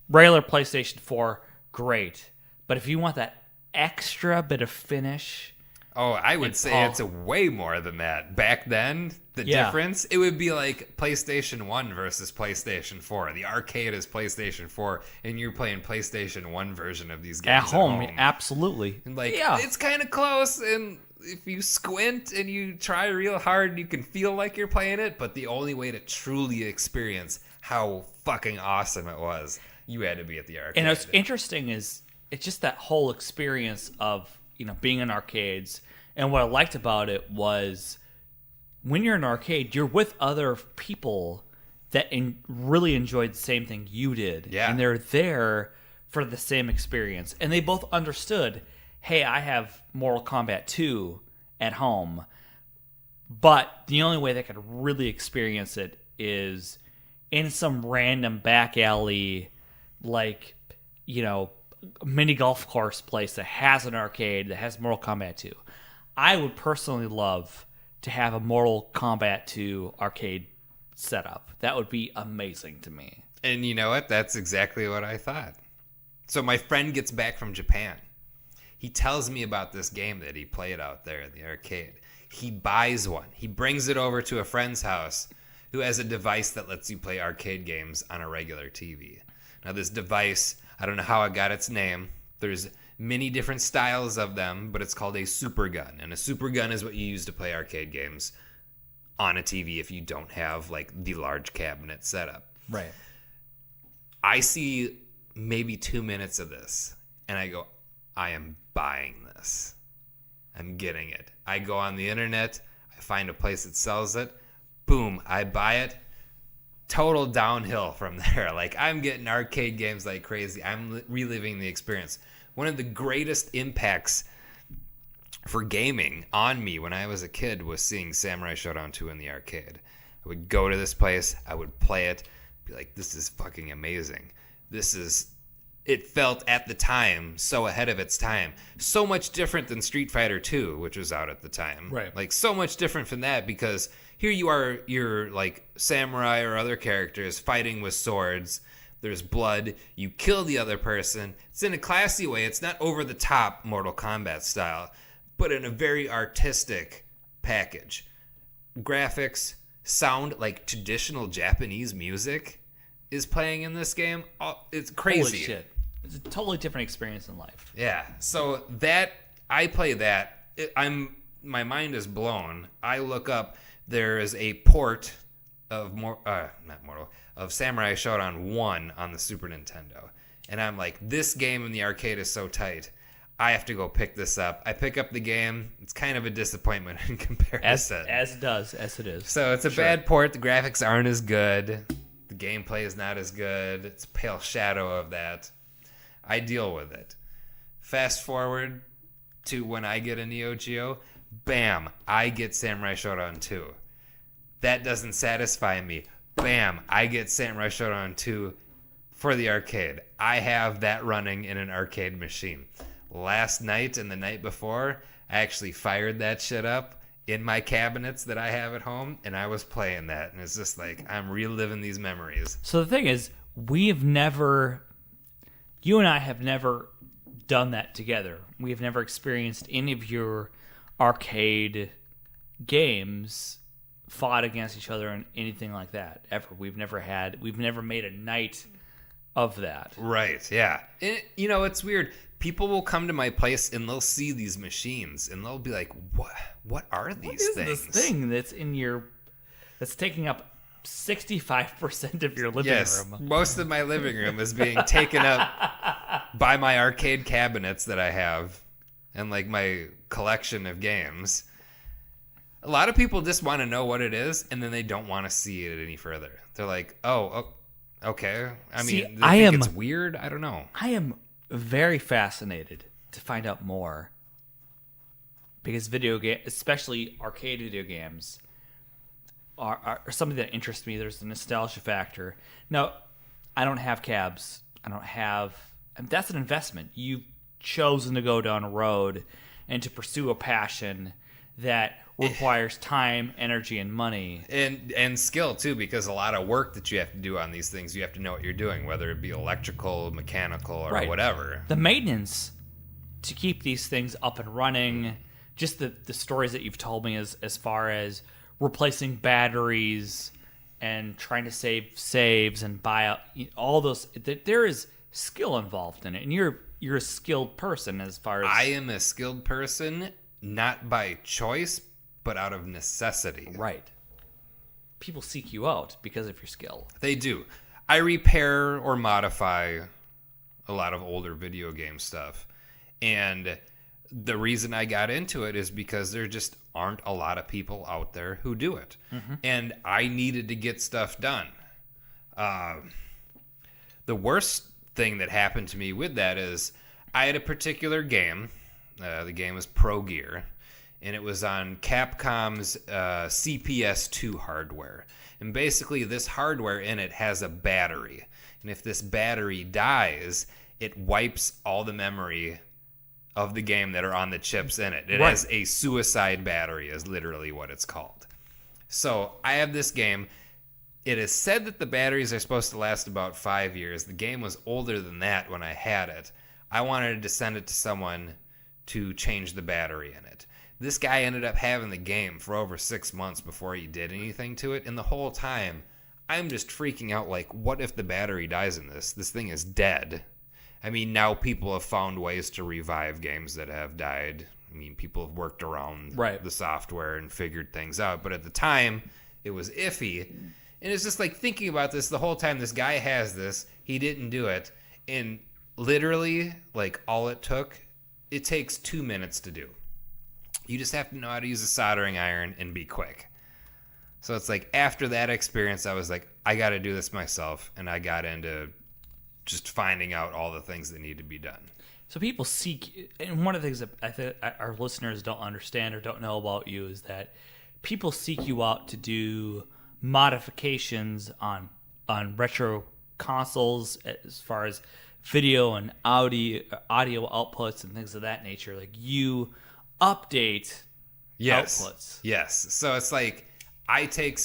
Regular PlayStation 4, great. But if you want that extra bit of finish... Oh, I would say it's a way more than that. Back then, the difference, it would be like PlayStation 1 versus PlayStation 4. The arcade is PlayStation 4, and you're playing PlayStation 1 version of these games at home. Absolutely. And it's kind of close, and if you squint and you try real hard, you can feel like you're playing it, but the only way to truly experience how fucking awesome it was, you had to be at the arcade. And what's interesting is it's just that whole experience of, being in arcades. And what I liked about it was when you're in an arcade, you're with other people that really enjoyed the same thing you did. Yeah. And they're there for the same experience. And they both understood, hey, I have Mortal Kombat 2 at home. But the only way they could really experience it is in some random back alley, like, mini golf course place that has an arcade that has Mortal Kombat 2. I would personally love to have a Mortal Kombat 2 arcade setup. That would be amazing to me. And you know what? That's exactly what I thought. So my friend gets back from Japan. He tells me about this game that he played out there in the arcade. He buys one. He brings it over to a friend's house who has a device that lets you play arcade games on a regular TV. Now this device, I don't know how it got its name. There's many different styles of them, but it's called a super gun. And a super gun is what you use to play arcade games on a TV if you don't have like the large cabinet setup. Right. I see maybe 2 minutes of this and I go, I am buying this. I'm getting it. I go on the internet, I find a place that sells it, boom, I buy it. Total downhill from there. Like, I'm getting arcade games like crazy. I'm reliving the experience. One of the greatest impacts for gaming on me when I was a kid was seeing Samurai Shodown 2 in the arcade. I would go to this place, I would play it, be like, this is fucking amazing. It felt at the time so ahead of its time. So much different than Street Fighter 2, which was out at the time. Right. Like, so much different from that because here you are, you're like samurai or other characters fighting with swords. There's blood. You kill the other person. It's in a classy way. It's not over the top Mortal Kombat style, but in a very artistic package. Graphics, sound, like traditional Japanese music is playing in this game. It's crazy. Holy shit. It's a totally different experience in life. Yeah. So I play that. My mind is blown. I look up. There is a port of Samurai Shodown 1 on the Super Nintendo. And I'm like, this game in the arcade is so tight. I have to go pick this up. I pick up the game. It's kind of a disappointment in comparison. As it is. So it's a bad port. The graphics aren't as good. The gameplay is not as good. It's a pale shadow of that. I deal with it. Fast forward to when I get a Neo Geo. Bam, I get Samurai Shodown 2. That doesn't satisfy me. Bam, I get Samurai Shodown 2 for the arcade. I have that running in an arcade machine. Last night and the night before, I actually fired that shit up in my cabinets that I have at home, and I was playing that. And it's just like, I'm reliving these memories. So the thing is, you and I have never done that together. We have never experienced any of your arcade games fought against each other and anything like that ever. We've never made a night of that. Right, yeah. And, it's weird. People will come to my place and they'll see these machines and they'll be like, what are these things? What is this thing that's taking up 65% of your living room? Most of my living room is being taken up by my arcade cabinets that I have and like my collection of games. A lot of people just want to know what it is and then they don't want to see it any further. They're like, oh okay. I mean, they think it's weird. I don't know. I am very fascinated to find out more because video game, especially arcade video games, are something that interests me. There's the nostalgia factor. Now, I don't have cabs. That's an investment. You've chosen to go down a road and to pursue a passion that requires time, energy, and money. And skill, too, because a lot of work that you have to do on these things, you have to know what you're doing, whether it be electrical, mechanical, or whatever. The maintenance to keep these things up and running, just the stories that you've told me as far as replacing batteries and trying to save saves and buy out all those. There is skill involved in it, and you're a skilled person as far as... I am a skilled person, not by choice, but out of necessity. Right. People seek you out because of your skill. They do. I repair or modify a lot of older video game stuff. And the reason I got into it is because there just aren't a lot of people out there who do it. Mm-hmm. And I needed to get stuff done. The worst thing that happened to me with that is I had a particular game. The game was Pro Gear. And it was on Capcom's CPS2 hardware. And basically this hardware in it has a battery. And if this battery dies, it wipes all the memory of the game that are on the chips in it. It has a suicide battery is literally what it's called. So I have this game. It is said that the batteries are supposed to last about 5 years. The game was older than that when I had it. I wanted to send it to someone to change the battery in it. This guy ended up having the game for over 6 months before he did anything to it. And the whole time, I'm just freaking out like, what if the battery dies in this? This thing is dead. I mean, now people have found ways to revive games that have died. I mean, people have worked around the software and figured things out. But at the time, it was iffy. And it's just like thinking about this the whole time. This guy has this. He didn't do it. And literally, like all it takes 2 minutes to do. You just have to know how to use a soldering iron and be quick. So it's like after that experience, I was like, I got to do this myself. And I got into just finding out all the things that need to be done. So people seek, and one of the things that I think our listeners don't understand or don't know about you is that people seek you out to do modifications on retro consoles as far as video and audio outputs and things of that nature. Like you update outputs. Yes. So it's like I take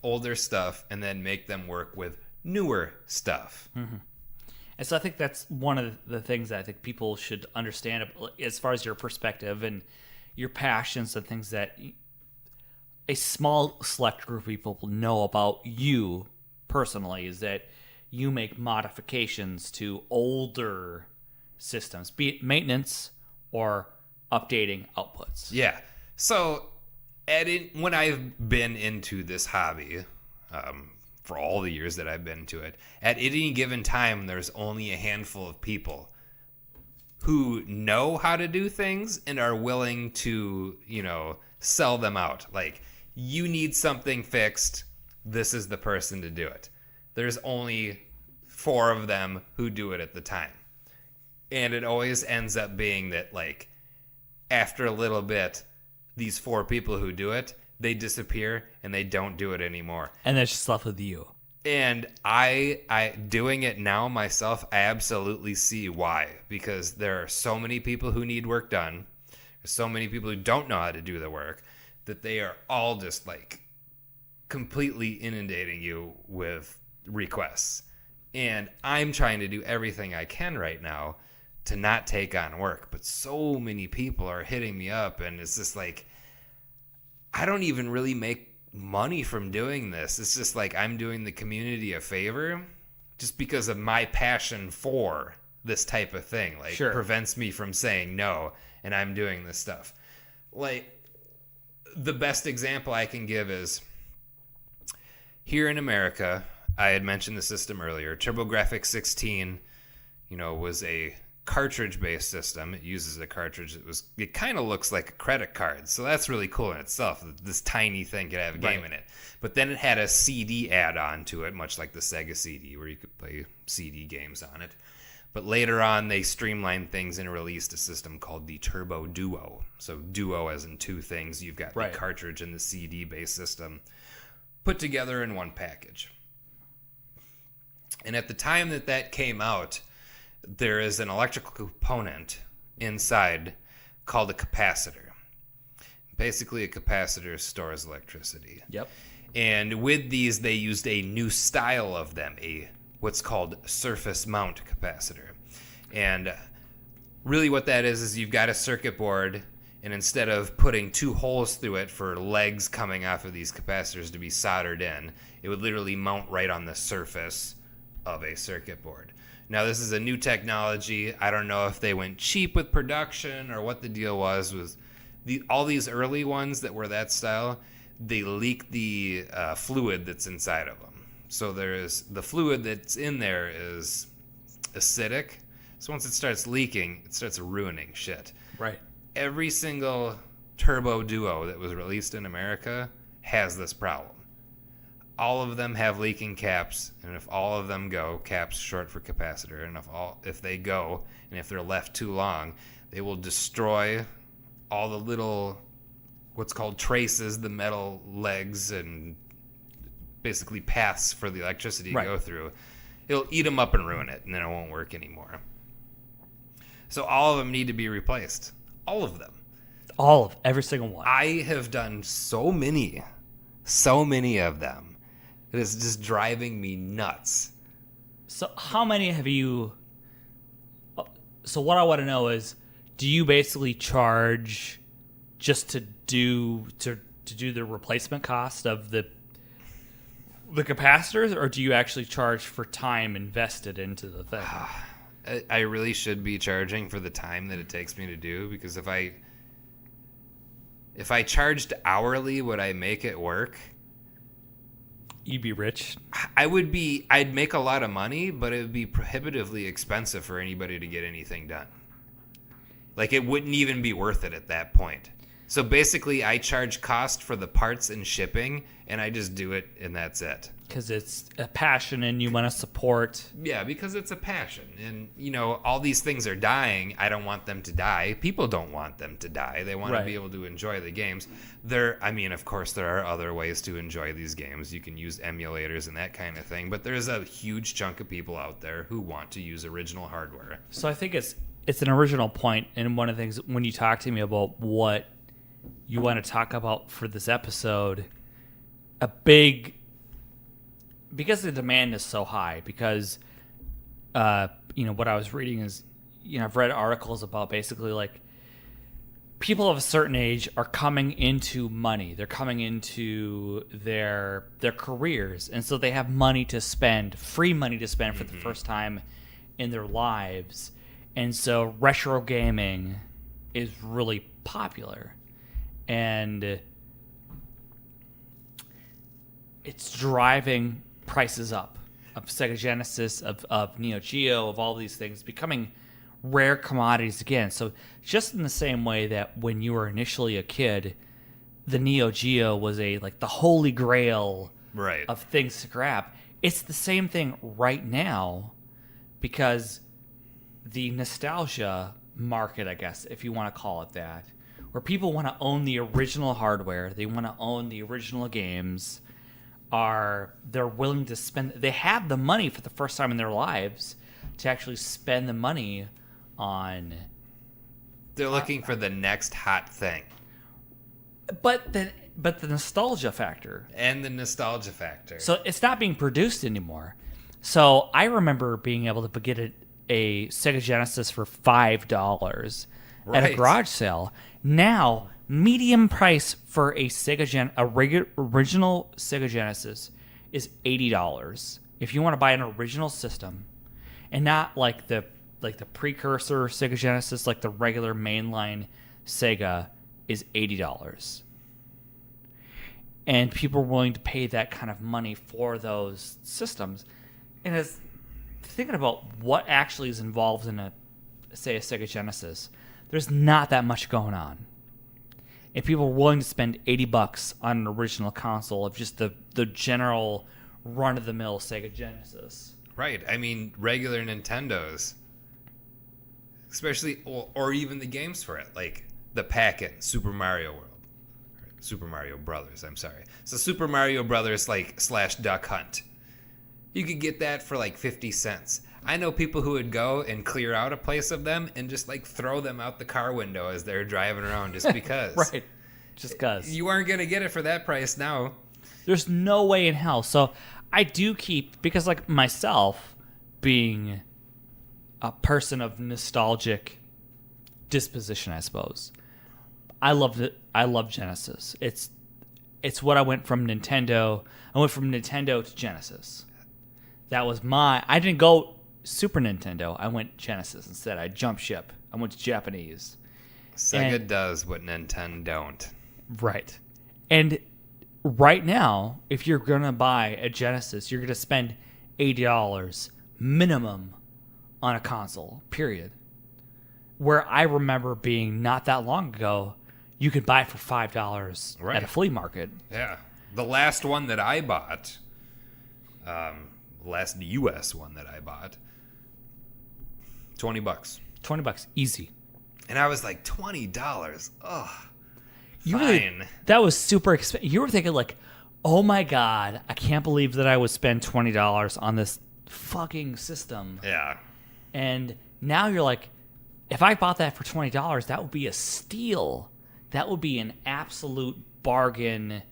older stuff, and then make them work with newer stuff. Mm-hmm. And so I think that's one of the things that I think people should understand as far as your perspective and your passions and things that a small select group of people know about you personally is that you make modifications to older systems, be it maintenance or updating outputs. Yeah. So when I've been into this hobby, for all the years that I've been to it, at any given time, there's only a handful of people who know how to do things and are willing to, sell them out. Like, you need something fixed. This is the person to do it. There's only 4 of them who do it at the time. And it always ends up being that, like, after a little bit, these 4 people who do it, they disappear and they don't do it anymore. And that's just left with you. And I doing it now myself, I absolutely see why. Because there are so many people who need work done. There's so many people who don't know how to do the work that they are all just like completely inundating you with requests. And I'm trying to do everything I can right now to not take on work. But so many people are hitting me up, and it's just like, I don't even really make money from doing this. It's just like I'm doing the community a favor just because of my passion for this type of thing. Like, Sure. prevents me from saying no, and I'm doing this stuff. Like, the best example I can give is here in America. I had mentioned the system earlier. TurboGrafx 16, was a cartridge-based system. It uses a cartridge. It kind of looks like a credit card, so that's really cool in itself. This tiny thing could have a game in it. But then it had a CD add-on to it, much like the Sega CD, where you could play CD games on it. But later on, they streamlined things and released a system called the Turbo Duo. So Duo as in two things. You've got the cartridge and the CD-based system put together in one package. And at the time that came out, there is an electrical component inside called a capacitor. Basically, a capacitor stores electricity. Yep. And with these, they used a new style of them, what's called surface mount capacitor. And really what that is you've got a circuit board, and instead of putting two holes through it for legs coming off of these capacitors to be soldered in, it would literally mount right on the surface of a circuit board. Now, this is a new technology. I don't know if they went cheap with production or what the deal was all these early ones that were that style, they leak the fluid that's inside of them. So the fluid that's in there is acidic. So once it starts leaking, it starts ruining shit. Right. Every single Turbo Duo that was released in America has this problem. All of them have leaking caps, and if all of them go, caps short for capacitor, and if they go, and if they're left too long, they will destroy all the little, what's called traces, the metal legs, and basically paths for the electricity to go through. It'll eat them up and ruin it, and then it won't work anymore. So all of them need to be replaced. All of them. Every single one. I have done so many of them. It is just driving me nuts. So how many have you... So what I want to know is, do you basically charge just to do the replacement cost of the capacitors, or do you actually charge for time invested into the thing? I really should be charging for the time that it takes me to do, because if I charged hourly, would I make it work? You'd be rich. I'd make a lot of money, but it would be prohibitively expensive for anybody to get anything done. Like, it wouldn't even be worth it at that point. So basically, I charge cost for the parts and shipping, and I just do it, and that's it. Because it's a passion and you want to support. Yeah, because it's a passion. And, all these things are dying. I don't want them to die. People don't want them to die. They want to be able to enjoy the games. Of course, there are other ways to enjoy these games. You can use emulators and that kind of thing. But there's a huge chunk of people out there who want to use original hardware. So I think it's an original point. And one of the things, when you talk to me about what you want to talk about for this episode, because the demand is so high, because what I was reading is, I've read articles about basically like people of a certain age are coming into money. They're coming into their careers, and so they have money to spend, free money to spend for the first time in their lives. And so retro gaming is really popular, and it's driving prices up of Sega Genesis, of Neo Geo, of all these things becoming rare commodities again. So just in the same way that when you were initially a kid, the Neo Geo was the holy grail of things to grab. It's the same thing right now, because the nostalgia market, I guess, if you want to call it that, where people want to own the original hardware, they want to own the original games, they're willing to spend, they have the money for the first time in their lives to actually spend the money on. They're looking for the next hot thing. But the nostalgia factor. And the nostalgia factor. So it's not being produced anymore. So I remember being able to get a Sega Genesis for $5 at a garage sale. Now, medium price for a original Sega Genesis is $80. if you want to buy an original system, and not like the precursor Sega Genesis, like the regular mainline Sega, is $80. And people are willing to pay that kind of money for those systems. And as thinking about what actually is involved in a Sega Genesis, there's not that much going on. And people are willing to spend $80 on an original console of just the general run-of-the-mill Sega Genesis. Right. I mean, regular Nintendos, especially, or even the games for it, like the pack-in Super Mario World. Super Mario Brothers, I'm sorry. So Super Mario Brothers / Duck Hunt. You could get that for like 50 cents. I know people who would go and clear out a place of them and just like throw them out the car window as they're driving around just because. Right. Just because. You aren't going to get it for that price now. There's no way in hell. So I do keep, because like myself being a person of nostalgic disposition, I suppose, I loved it. I love Genesis. It's what I went from Nintendo. I went from Nintendo to Genesis. That was I didn't go Super Nintendo. I went Genesis instead. I jumped ship. I went to Japanese. Sega does what Nintendo don't. Right. And right now, if you're going to buy a Genesis, you're going to spend $80 minimum on a console, period. Where I remember being not that long ago, you could buy it for $5 right. at a flea market. Yeah. The last one that I bought, last US one that I bought, $20. $20, easy. And I was like, $20? Ugh. Fine. That was super expensive. You were thinking like, oh my God, I can't believe that I would spend $20 on this fucking system. Yeah. And now you're like, if I bought that for $20, that would be a steal. That would be an absolute bargain.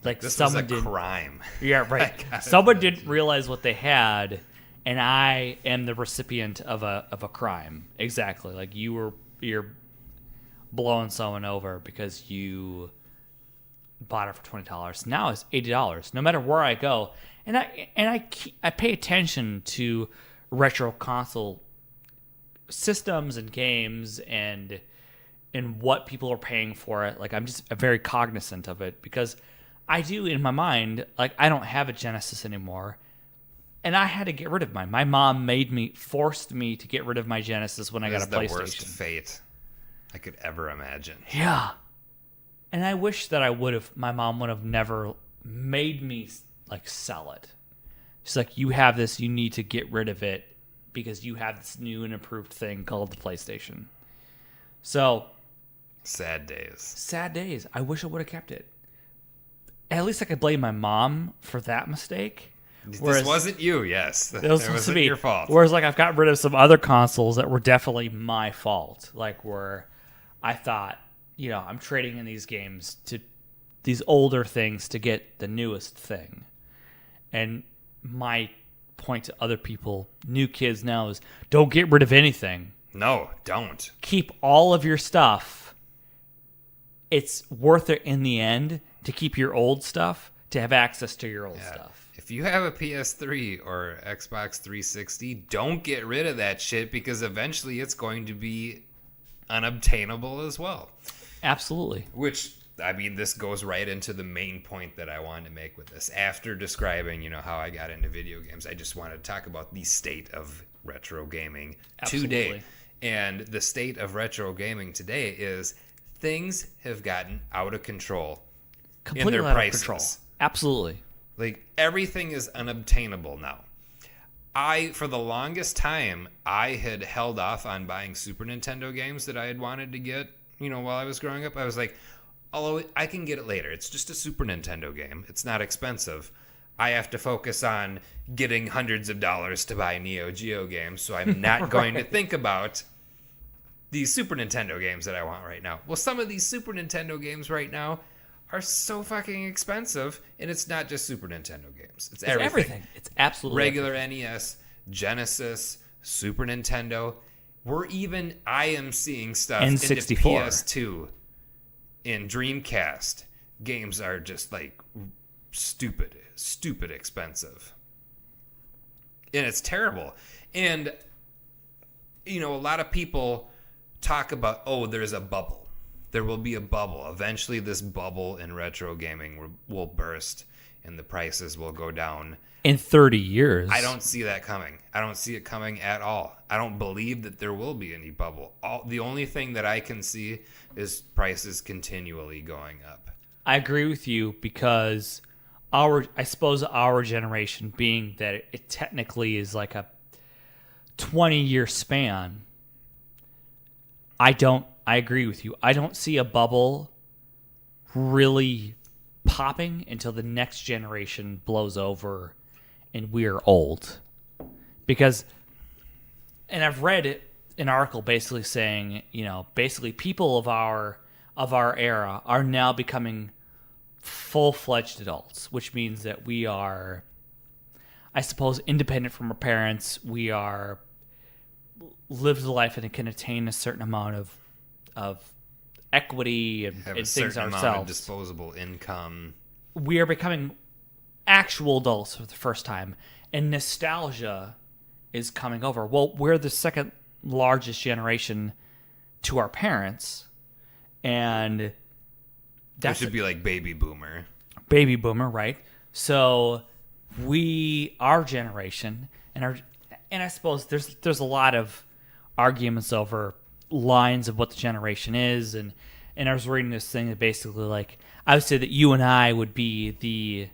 Like this someone was a crime. Yeah, right. Someone didn't realize what they had, and I am the recipient of a crime. Exactly. Like you're blowing someone over because you bought it for $20. Now it's $80. No matter where I go, and I pay attention to retro console systems and games and what people are paying for it. Like I'm just very cognizant of it because I do in my mind, like I don't have a Genesis anymore. And I had to get rid of mine. My mom forced me to get rid of my Genesis when I got a PlayStation. That's the worst fate I could ever imagine. Yeah. And I wish that my mom would have never made me like sell it. She's like, you have this, you need to get rid of it because you have this new and improved thing called the PlayStation. So. Sad days. Sad days. I wish I would have kept it. At least I could blame my mom for that mistake. This wasn't you, yes. It wasn't your fault. Whereas, like, I've gotten rid of some other consoles that were definitely my fault. Like, where I thought, I'm trading in these games to these older things to get the newest thing. And my point to other people, new kids now, is don't get rid of anything. No, don't. Keep all of your stuff. It's worth it in the end to keep your old stuff, to have access to your old stuff. If you have a PS3 or Xbox 360, don't get rid of that shit because eventually it's going to be unobtainable as well. Absolutely. Which, I mean, this goes right into the main point that I wanted to make with this. After describing, how I got into video games, I just wanted to talk about the state of retro gaming today. And the state of retro gaming today is things have gotten out of control. Completely in their out prices. of control. Absolutely. Like, everything is unobtainable now. For the longest time, I had held off on buying Super Nintendo games that I had wanted to get, while I was growing up. I was like, although I can get it later. It's just a Super Nintendo game. It's not expensive. I have to focus on getting hundreds of dollars to buy Neo Geo games, so I'm not going to think about these Super Nintendo games that I want right now. Well, some of these Super Nintendo games right now are so fucking expensive, and it's not just Super Nintendo games. It's everything. It's absolutely regular NES, Genesis, Super Nintendo. I am seeing stuff N64. into PS2 in Dreamcast. Games are just like stupid expensive. And it's terrible. And, a lot of people talk about, there's a bubble. There will be a bubble. Eventually, this bubble in retro gaming will burst and the prices will go down. In 30 years. I don't see that coming. I don't see it coming at all. I don't believe that there will be any bubble. The only thing that I can see is prices continually going up. I agree with you because I suppose our generation, being that it technically is like a 20-year span, I agree with you. I don't see a bubble really popping until the next generation blows over and we're old. And I've read an article basically saying, basically people of our era are now becoming full-fledged adults, which means that we are, I suppose, independent from our parents. We are lived a life and can attain a certain amount of equity and things ourselves. Amount of disposable income. We are becoming actual adults for the first time, and nostalgia is coming over. Well, we're the second largest generation to our parents, and that should be like baby boomer. Baby boomer, right? So our generation, and I suppose there's a lot of arguments over lines of what the generation is, and I was reading this thing that basically, like, I would say that you and I would be the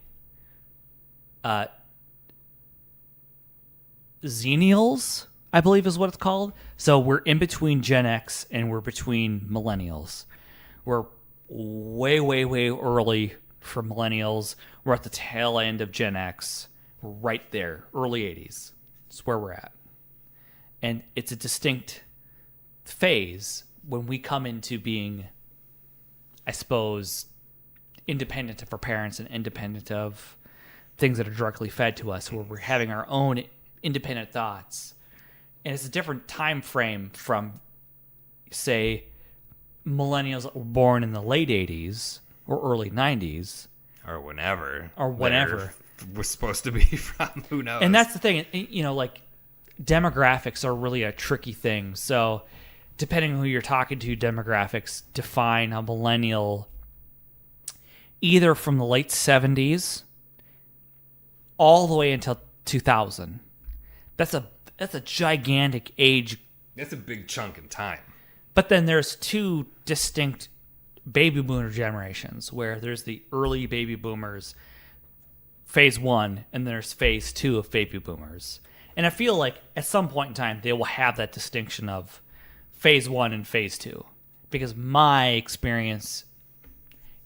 Xennials, I believe is what it's called. So we're in between Gen X and we're between millennials. We're way, way, way early for millennials. We're at the tail end of Gen X. We're right there, early 80s. That's where we're at. And it's a distinct phase when we come into being, I suppose, independent of our parents and independent of things that are directly fed to us, where we're having our own independent thoughts. And it's a different time frame from, say, millennials that were born in the late 80s or early 90s. Or whenever. We're supposed to be from, who knows? And that's the thing, like, demographics are really a tricky thing. So depending on who you're talking to, demographics define a millennial either from the late 70s all the way until 2000. That's a gigantic age. That's a big chunk in time. But then there's two distinct baby boomer generations, where there's the early baby boomers, phase one, and there's phase two of baby boomers. And I feel like at some point in time they will have that distinction of phase one and phase two, because my experience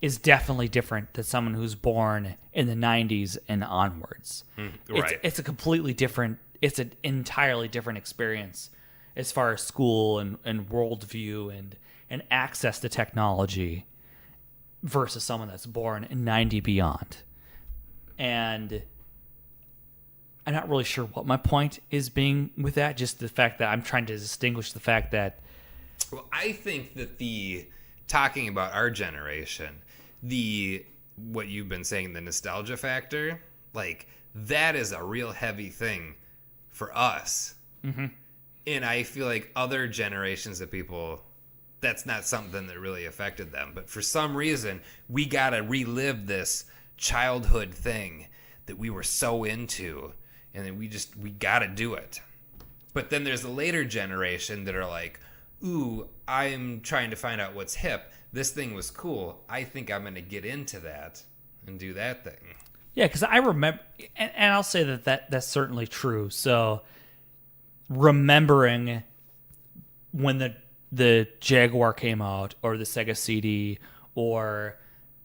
is definitely different than someone who's born in the 90s and onwards. Right. It's a completely different, it's an entirely different experience as far as school and worldview and access to technology versus someone that's born in 90 beyond. And I'm not really sure what my point is being with that, just the fact that I'm trying to distinguish the fact that... Well, I think that talking about our generation, what you've been saying, the nostalgia factor, like, that is a real heavy thing for us. Mm-hmm. And I feel like other generations of people, that's not something that really affected them. But for some reason, we got to relive this childhood thing that we were so into. And then we got to do it. But then there's a later generation that are like, ooh, I'm trying to find out what's hip. This thing was cool. I think I'm going to get into that and do that thing. Yeah, because I remember, and I'll say that's certainly true. So remembering when the Jaguar came out, or the Sega CD, or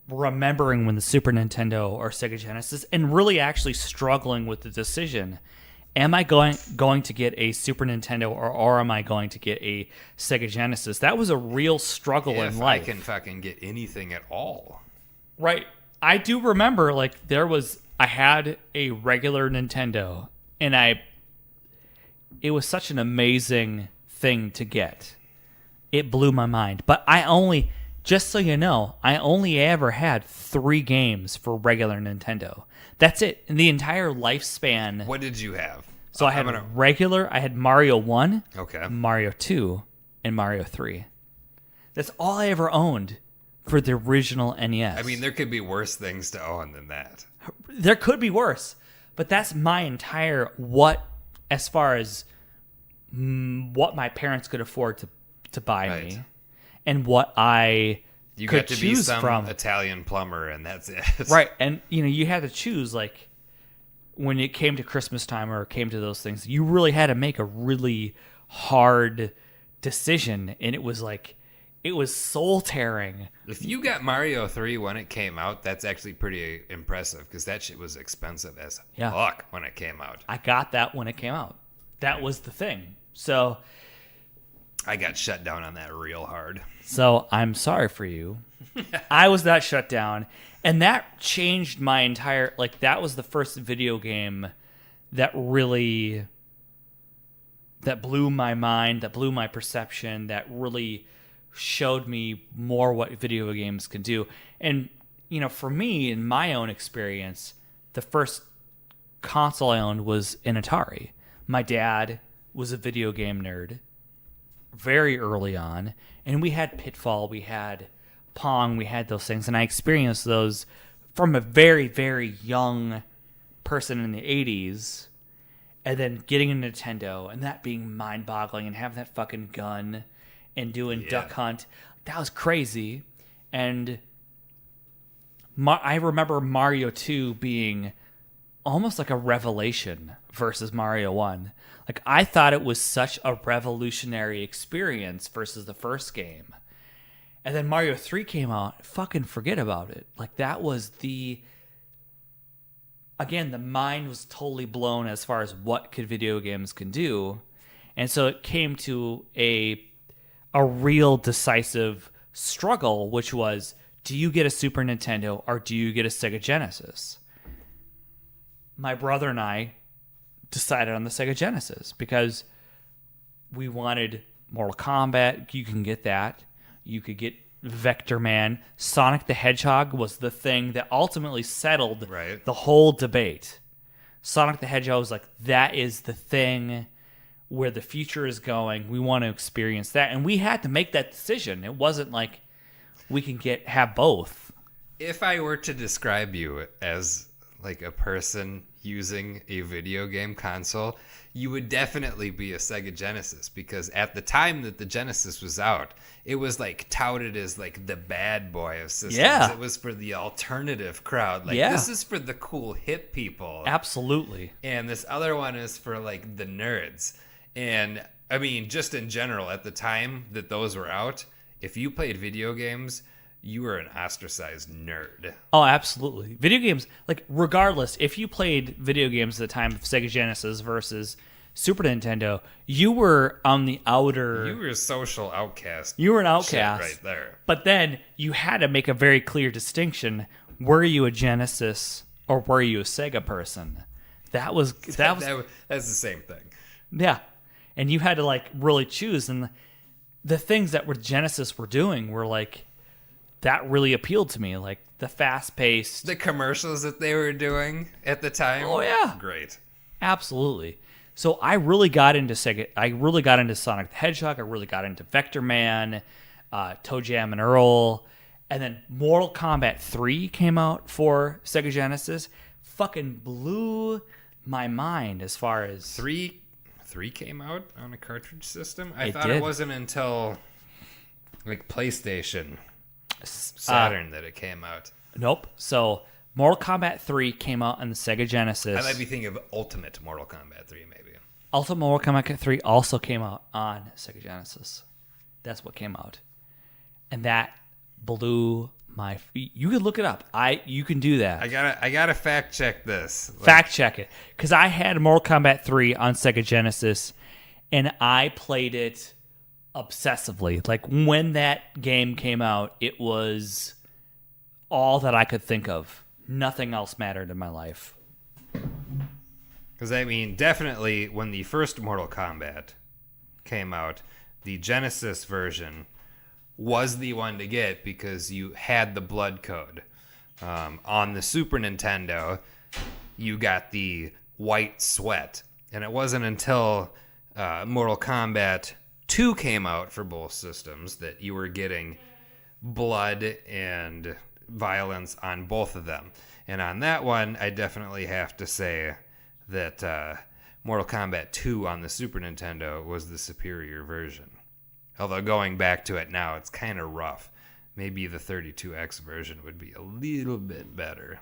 remembering when the Super Nintendo or Sega Genesis, and really actually struggling with the decision, am I going to get a Super Nintendo or am I going to get a Sega Genesis? That was a real struggle in life. If I can fucking get anything at all. Right. I do remember, like, I had a regular Nintendo, and it was such an amazing thing to get. It blew my mind. But just so you know, I only ever had 3 games for regular Nintendo. That's it. In the entire lifespan. What did you have? So I had I had Mario 1, Okay. Mario 2, and Mario 3. That's all I ever owned for the original NES. I mean, there could be worse things to own than that. There could be worse, but that's my entire as far as what my parents could afford to buy me, and what I you could got to choose be some from. Italian plumber, and that's it. Right, and you had to choose, like, when it came to Christmas time or it came to those things, you really had to make a really hard decision, and it was soul tearing. If you got Mario 3 when it came out, that's actually pretty impressive, because that shit was expensive as fuck when it came out. I got that when it came out. That was the thing. So I got shut down on that real hard. So I'm sorry for you. I was not shut down. And that changed my entire, like, that was the first video game that really, that blew my mind, that blew my perception, that really showed me more what video games can do. And, for me, in my own experience, the first console I owned was an Atari. My dad was a video game nerd very early on, and we had Pitfall, we had Pong, we had those things, and I experienced those from a very, very young person in the 80s, and then getting a Nintendo, and that being mind-boggling, and having that fucking gun, and doing Duck Hunt. That was crazy. And I remember Mario 2 being almost like a revelation versus Mario 1. Like, I thought it was such a revolutionary experience versus the first game. And then Mario 3 came out, fucking forget about it. Like, that was again, the mind was totally blown as far as what could video games can do. And so it came to a real decisive struggle, which was, do you get a Super Nintendo or do you get a Sega Genesis? My brother and I decided on the Sega Genesis because we wanted Mortal Kombat. You can get that. You could get Vector Man. Sonic the Hedgehog was the thing that ultimately settled the whole debate. Sonic the Hedgehog was like, that is the thing where the future is going. We want to experience that. And we had to make that decision. It wasn't like we can have both. If I were to describe you as like a person using a video game console, you would definitely be a Sega Genesis, because at the time that the Genesis was out, it was like touted as like the bad boy of systems. Yeah. It was for the alternative crowd. Like, this is for the cool hip people. Absolutely. And this other one is for like the nerds. And I mean, just in general, at the time that those were out, if you played video games, you were an ostracized nerd. Oh, absolutely. Video games, like, regardless, if you played video games at the time of Sega Genesis versus Super Nintendo, you were on the outer... You were a social outcast. You were an outcast. Right there. But then you had to make a very clear distinction. Were you a Genesis or were you a Sega person? That's the same thing. Yeah. And you had to, like, really choose. And the things that Genesis were doing were, like, that really appealed to me, like the fast-paced, the commercials that they were doing at the time. Oh yeah, great, absolutely. So I really got into Sega. I really got into Sonic the Hedgehog. I really got into Vector Man, Toe Jam and Earl, and then Mortal Kombat 3 came out for Sega Genesis. Fucking blew my mind as far as three came out on a cartridge system. I thought did. It wasn't until like PlayStation. Saturn that it came out. Nope. So Mortal Kombat 3 came out on the Sega Genesis. I might be thinking of Ultimate Mortal Kombat 3, maybe. Ultimate Mortal Kombat 3 also came out on Sega Genesis. That's what came out, and that blew my. You could look it up. You can do that. I gotta fact check this. Fact check it, because I had Mortal Kombat 3 on Sega Genesis, and I played it obsessively. Like, when that game came out, it was all that I could think of. Nothing else mattered in my life. Because, I mean, definitely when the first Mortal Kombat came out, the Genesis version was the one to get because you had the blood code. On the Super Nintendo, you got the white sweat And it wasn't until Mortal Kombat 2 came out for both systems that you were getting blood and violence on both of them. And on that one, I definitely have to say that Mortal Kombat 2 on the Super Nintendo was the superior version. Although going back to it now, it's kind of rough. Maybe the 32X version would be a little bit better.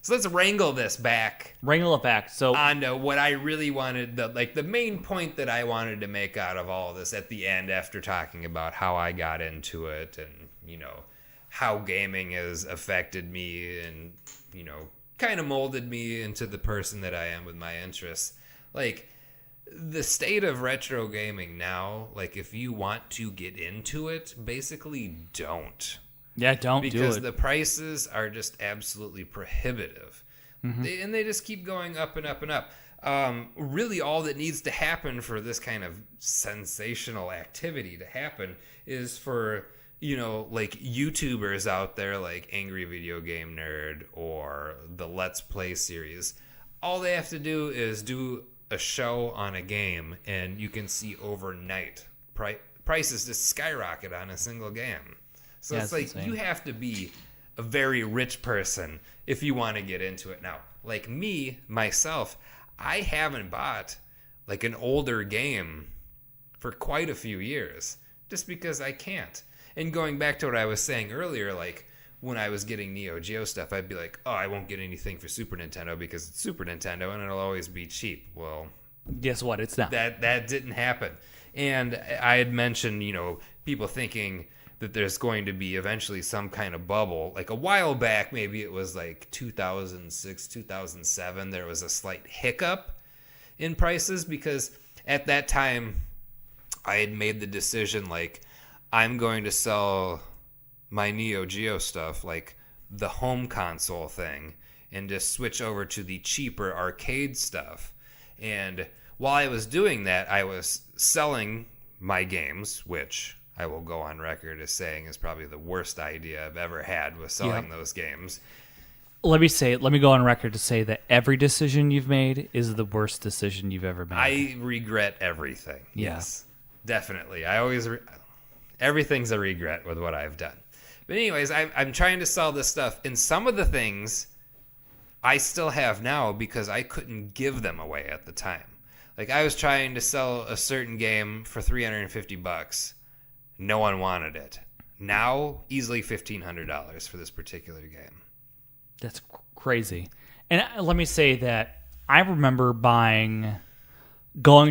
So let's wrangle this back. Wrangle it back. So on to what I really wanted, the main point that I wanted to make out of all of this at the end, after talking about how I got into it and, how gaming has affected me and, kind of molded me into the person that I am with my interests. Like, the state of retro gaming now, like, if you want to get into it, basically don't. Yeah, don't do it. Because the prices are just absolutely prohibitive. Mm-hmm. They just keep going up and up and up. Really, all that needs to happen for this kind of sensational activity to happen is for, like YouTubers out there like Angry Video Game Nerd or the Let's Play series. All they have to do is do a show on a game, and you can see overnight prices just skyrocket on a single game. So it's like insane. You have to be a very rich person if you want to get into it. Now, like me, myself, I haven't bought like an older game for quite a few years just because I can't. And going back to what I was saying earlier, like when I was getting Neo Geo stuff, I'd be like, oh, I won't get anything for Super Nintendo because it's Super Nintendo and it'll always be cheap. Well, guess what? It's not. That didn't happen. And I had mentioned, people thinking that there's going to be eventually some kind of bubble. Like a while back, maybe it was like 2006, 2007, there was a slight hiccup in prices because at that time I had made the decision, like, I'm going to sell my Neo Geo stuff, like the home console thing, and just switch over to the cheaper arcade stuff. And while I was doing that, I was selling my games, which I will go on record as saying is probably the worst idea I've ever had, was selling those games. Let me go on record to say that every decision you've made is the worst decision you've ever made. I regret everything. Yeah. Yes, definitely. Everything's a regret with what I've done. But anyways, I'm trying to sell this stuff, and some of the things I still have now because I couldn't give them away at the time. Like, I was trying to sell a certain game for $350. No one wanted it. Now, easily $1,500 for this particular game. That's crazy. And let me say that I remember going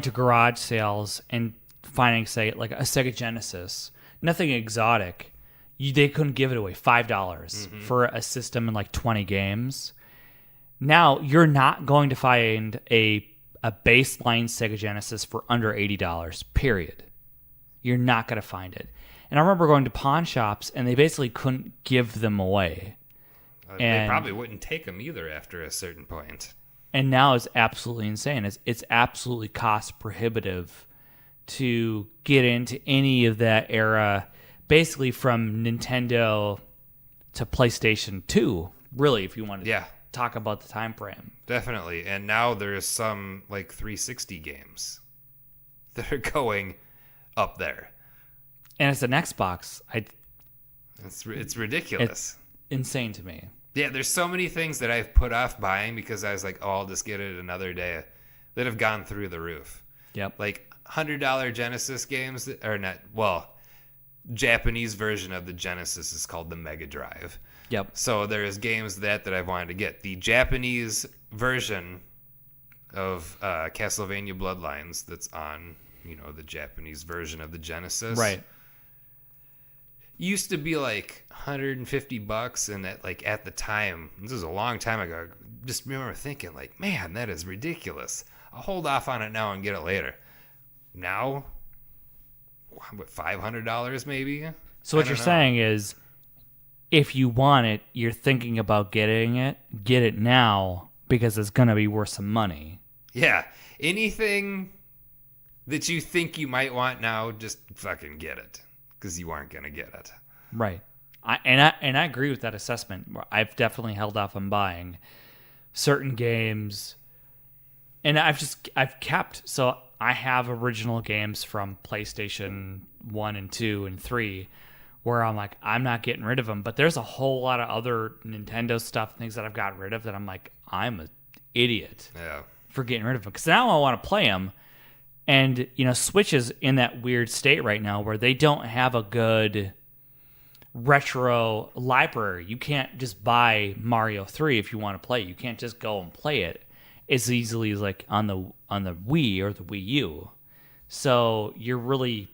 to garage sales and finding, say, like a Sega Genesis, nothing exotic. They couldn't give it away, $5 for a system and like 20 games. Now, you're not going to find a baseline Sega Genesis for under $80, period. You're not going to find it. And I remember going to pawn shops, and they basically couldn't give them away. They probably wouldn't take them either after a certain point. And now it's absolutely insane. It's absolutely cost prohibitive to get into any of that era, basically from Nintendo to PlayStation 2, really, if you want to talk about the time frame. Definitely. And now there's some like 360 games that are going up there. And it's an Xbox. It's ridiculous. It's insane to me. Yeah, there's so many things that I've put off buying because I was like, oh, I'll just get it another day, that have gone through the roof. Yep. Like $100 Genesis games that are not, well, Japanese version of the Genesis is called the Mega Drive. Yep. So there's games that I've wanted to get. The Japanese version of Castlevania Bloodlines that's on, the Japanese version of the Genesis. Right. Used to be like $150, and at the time, this was a long time ago, just remember thinking like, man, that is ridiculous. I'll hold off on it now and get it later. Now, what, $500 maybe? So what you're saying is, if you want it, you're thinking about getting it, get it now because it's going to be worth some money. Yeah. Anything that you think you might want now, just fucking get it. Because you aren't going to get it. Right. I agree with that assessment. I've definitely held off on buying certain games And I've kept, so I have original games from PlayStation 1 and 2 and 3 where I'm like, I'm not getting rid of them. But there's a whole lot of other Nintendo stuff, things that I've gotten rid of that I'm like, I'm an idiot for getting rid of them. Because now I want to play them. And, Switch is in that weird state right now where they don't have a good retro library. You can't just buy Mario 3 if you want to play it. You can't just go and play it as easily as like on the Wii or the Wii U. So you're really...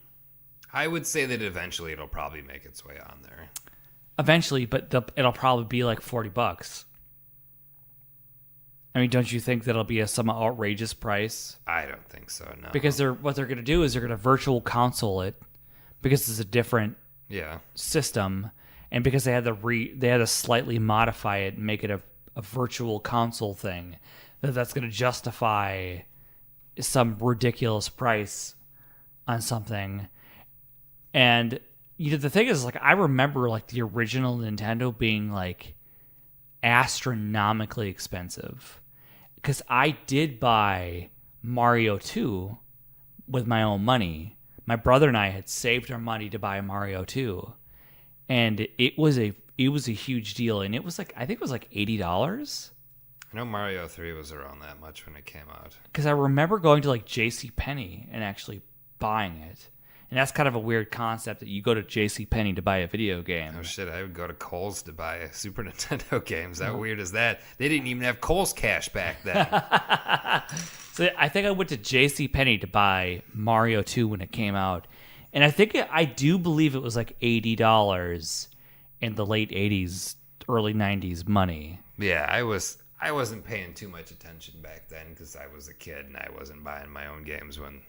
I would say that eventually it'll probably make its way on there. Eventually, but it'll probably be like $40. I mean, don't you think that'll be a somewhat outrageous price? I don't think so, no. Because what they're going to do is they're going to virtual console it because it's a different system, and because they had to slightly modify it and make it a virtual console thing, that's going to justify some ridiculous price on something. And the thing is, like, I remember like the original Nintendo being like astronomically expensive, because I did buy Mario 2 with my own money. My brother and I had saved our money to buy Mario 2, and it was a huge deal. And it was like, I think it was like $80. I know Mario 3 was around that much when it came out. Because I remember going to like JCPenney and actually buying it. And that's kind of a weird concept that you go to JCPenney to buy a video game. Oh shit, I would go to Kohl's to buy Super Nintendo games. How weird is that? They didn't even have Kohl's cash back then. So I think I went to JCPenney to buy Mario 2 when it came out. And I do believe it was like $80 in the late 80s, early 90s money. Yeah, I wasn't paying too much attention back then because I was a kid and I wasn't buying my own games when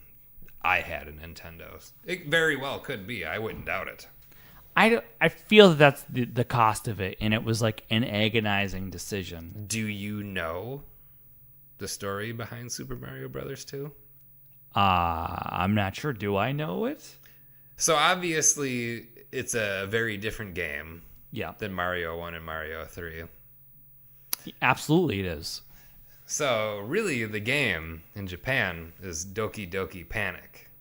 I had a Nintendo. It very well could be. I wouldn't doubt it. I feel that that's the cost of it, and it was like an agonizing decision. Do you know the story behind Super Mario Brothers 2? I'm not sure. Do I know it? So obviously, it's a very different game than Mario 1 and Mario 3. Absolutely it is. So really, the game in Japan is Doki Doki Panic.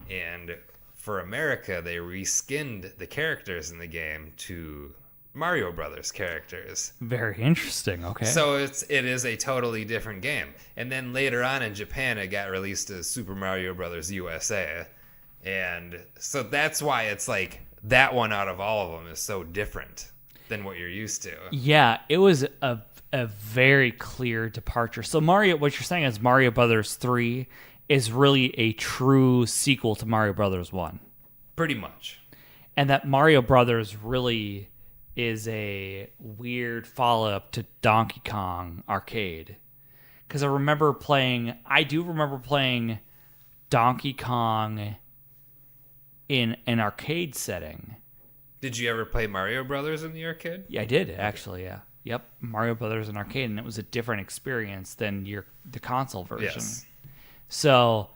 And for America, they reskinned the characters in the game to Mario Brothers characters. Very interesting. Okay. So it is a totally different game. And then later on in Japan, it got released as Super Mario Brothers USA. And so that's why it's like that one out of all of them is so different than what you're used to. Yeah, it was a very clear departure. So what you're saying is Mario Brothers 3 is really a true sequel to Mario Brothers 1. Pretty much. And that Mario Brothers really is a weird follow-up to Donkey Kong Arcade. Because I do remember playing Donkey Kong in an arcade setting. Did you ever play Mario Brothers in the arcade? Yeah, I did, actually, yeah. Yep, Mario Brothers in arcade, and it was a different experience than the console version. Yes. So,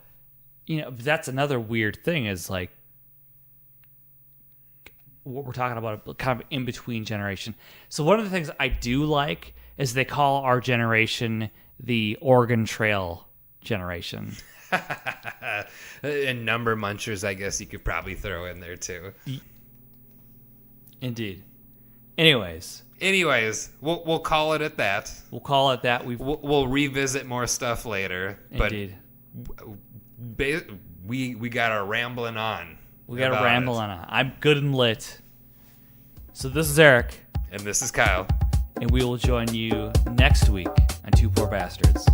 that's another weird thing is like what we're talking about, kind of in between generation. So one of the things I do like is they call our generation the Oregon Trail generation. And number munchers, I guess you could probably throw in there too. Indeed. Anyways, we'll call it at that. We'll call it that. We'll revisit more stuff later. Indeed. But we got our rambling on. I'm good and lit. So this is Eric. And this is Kyle. And we will join you next week on Two Poor Bastards.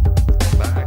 Bye.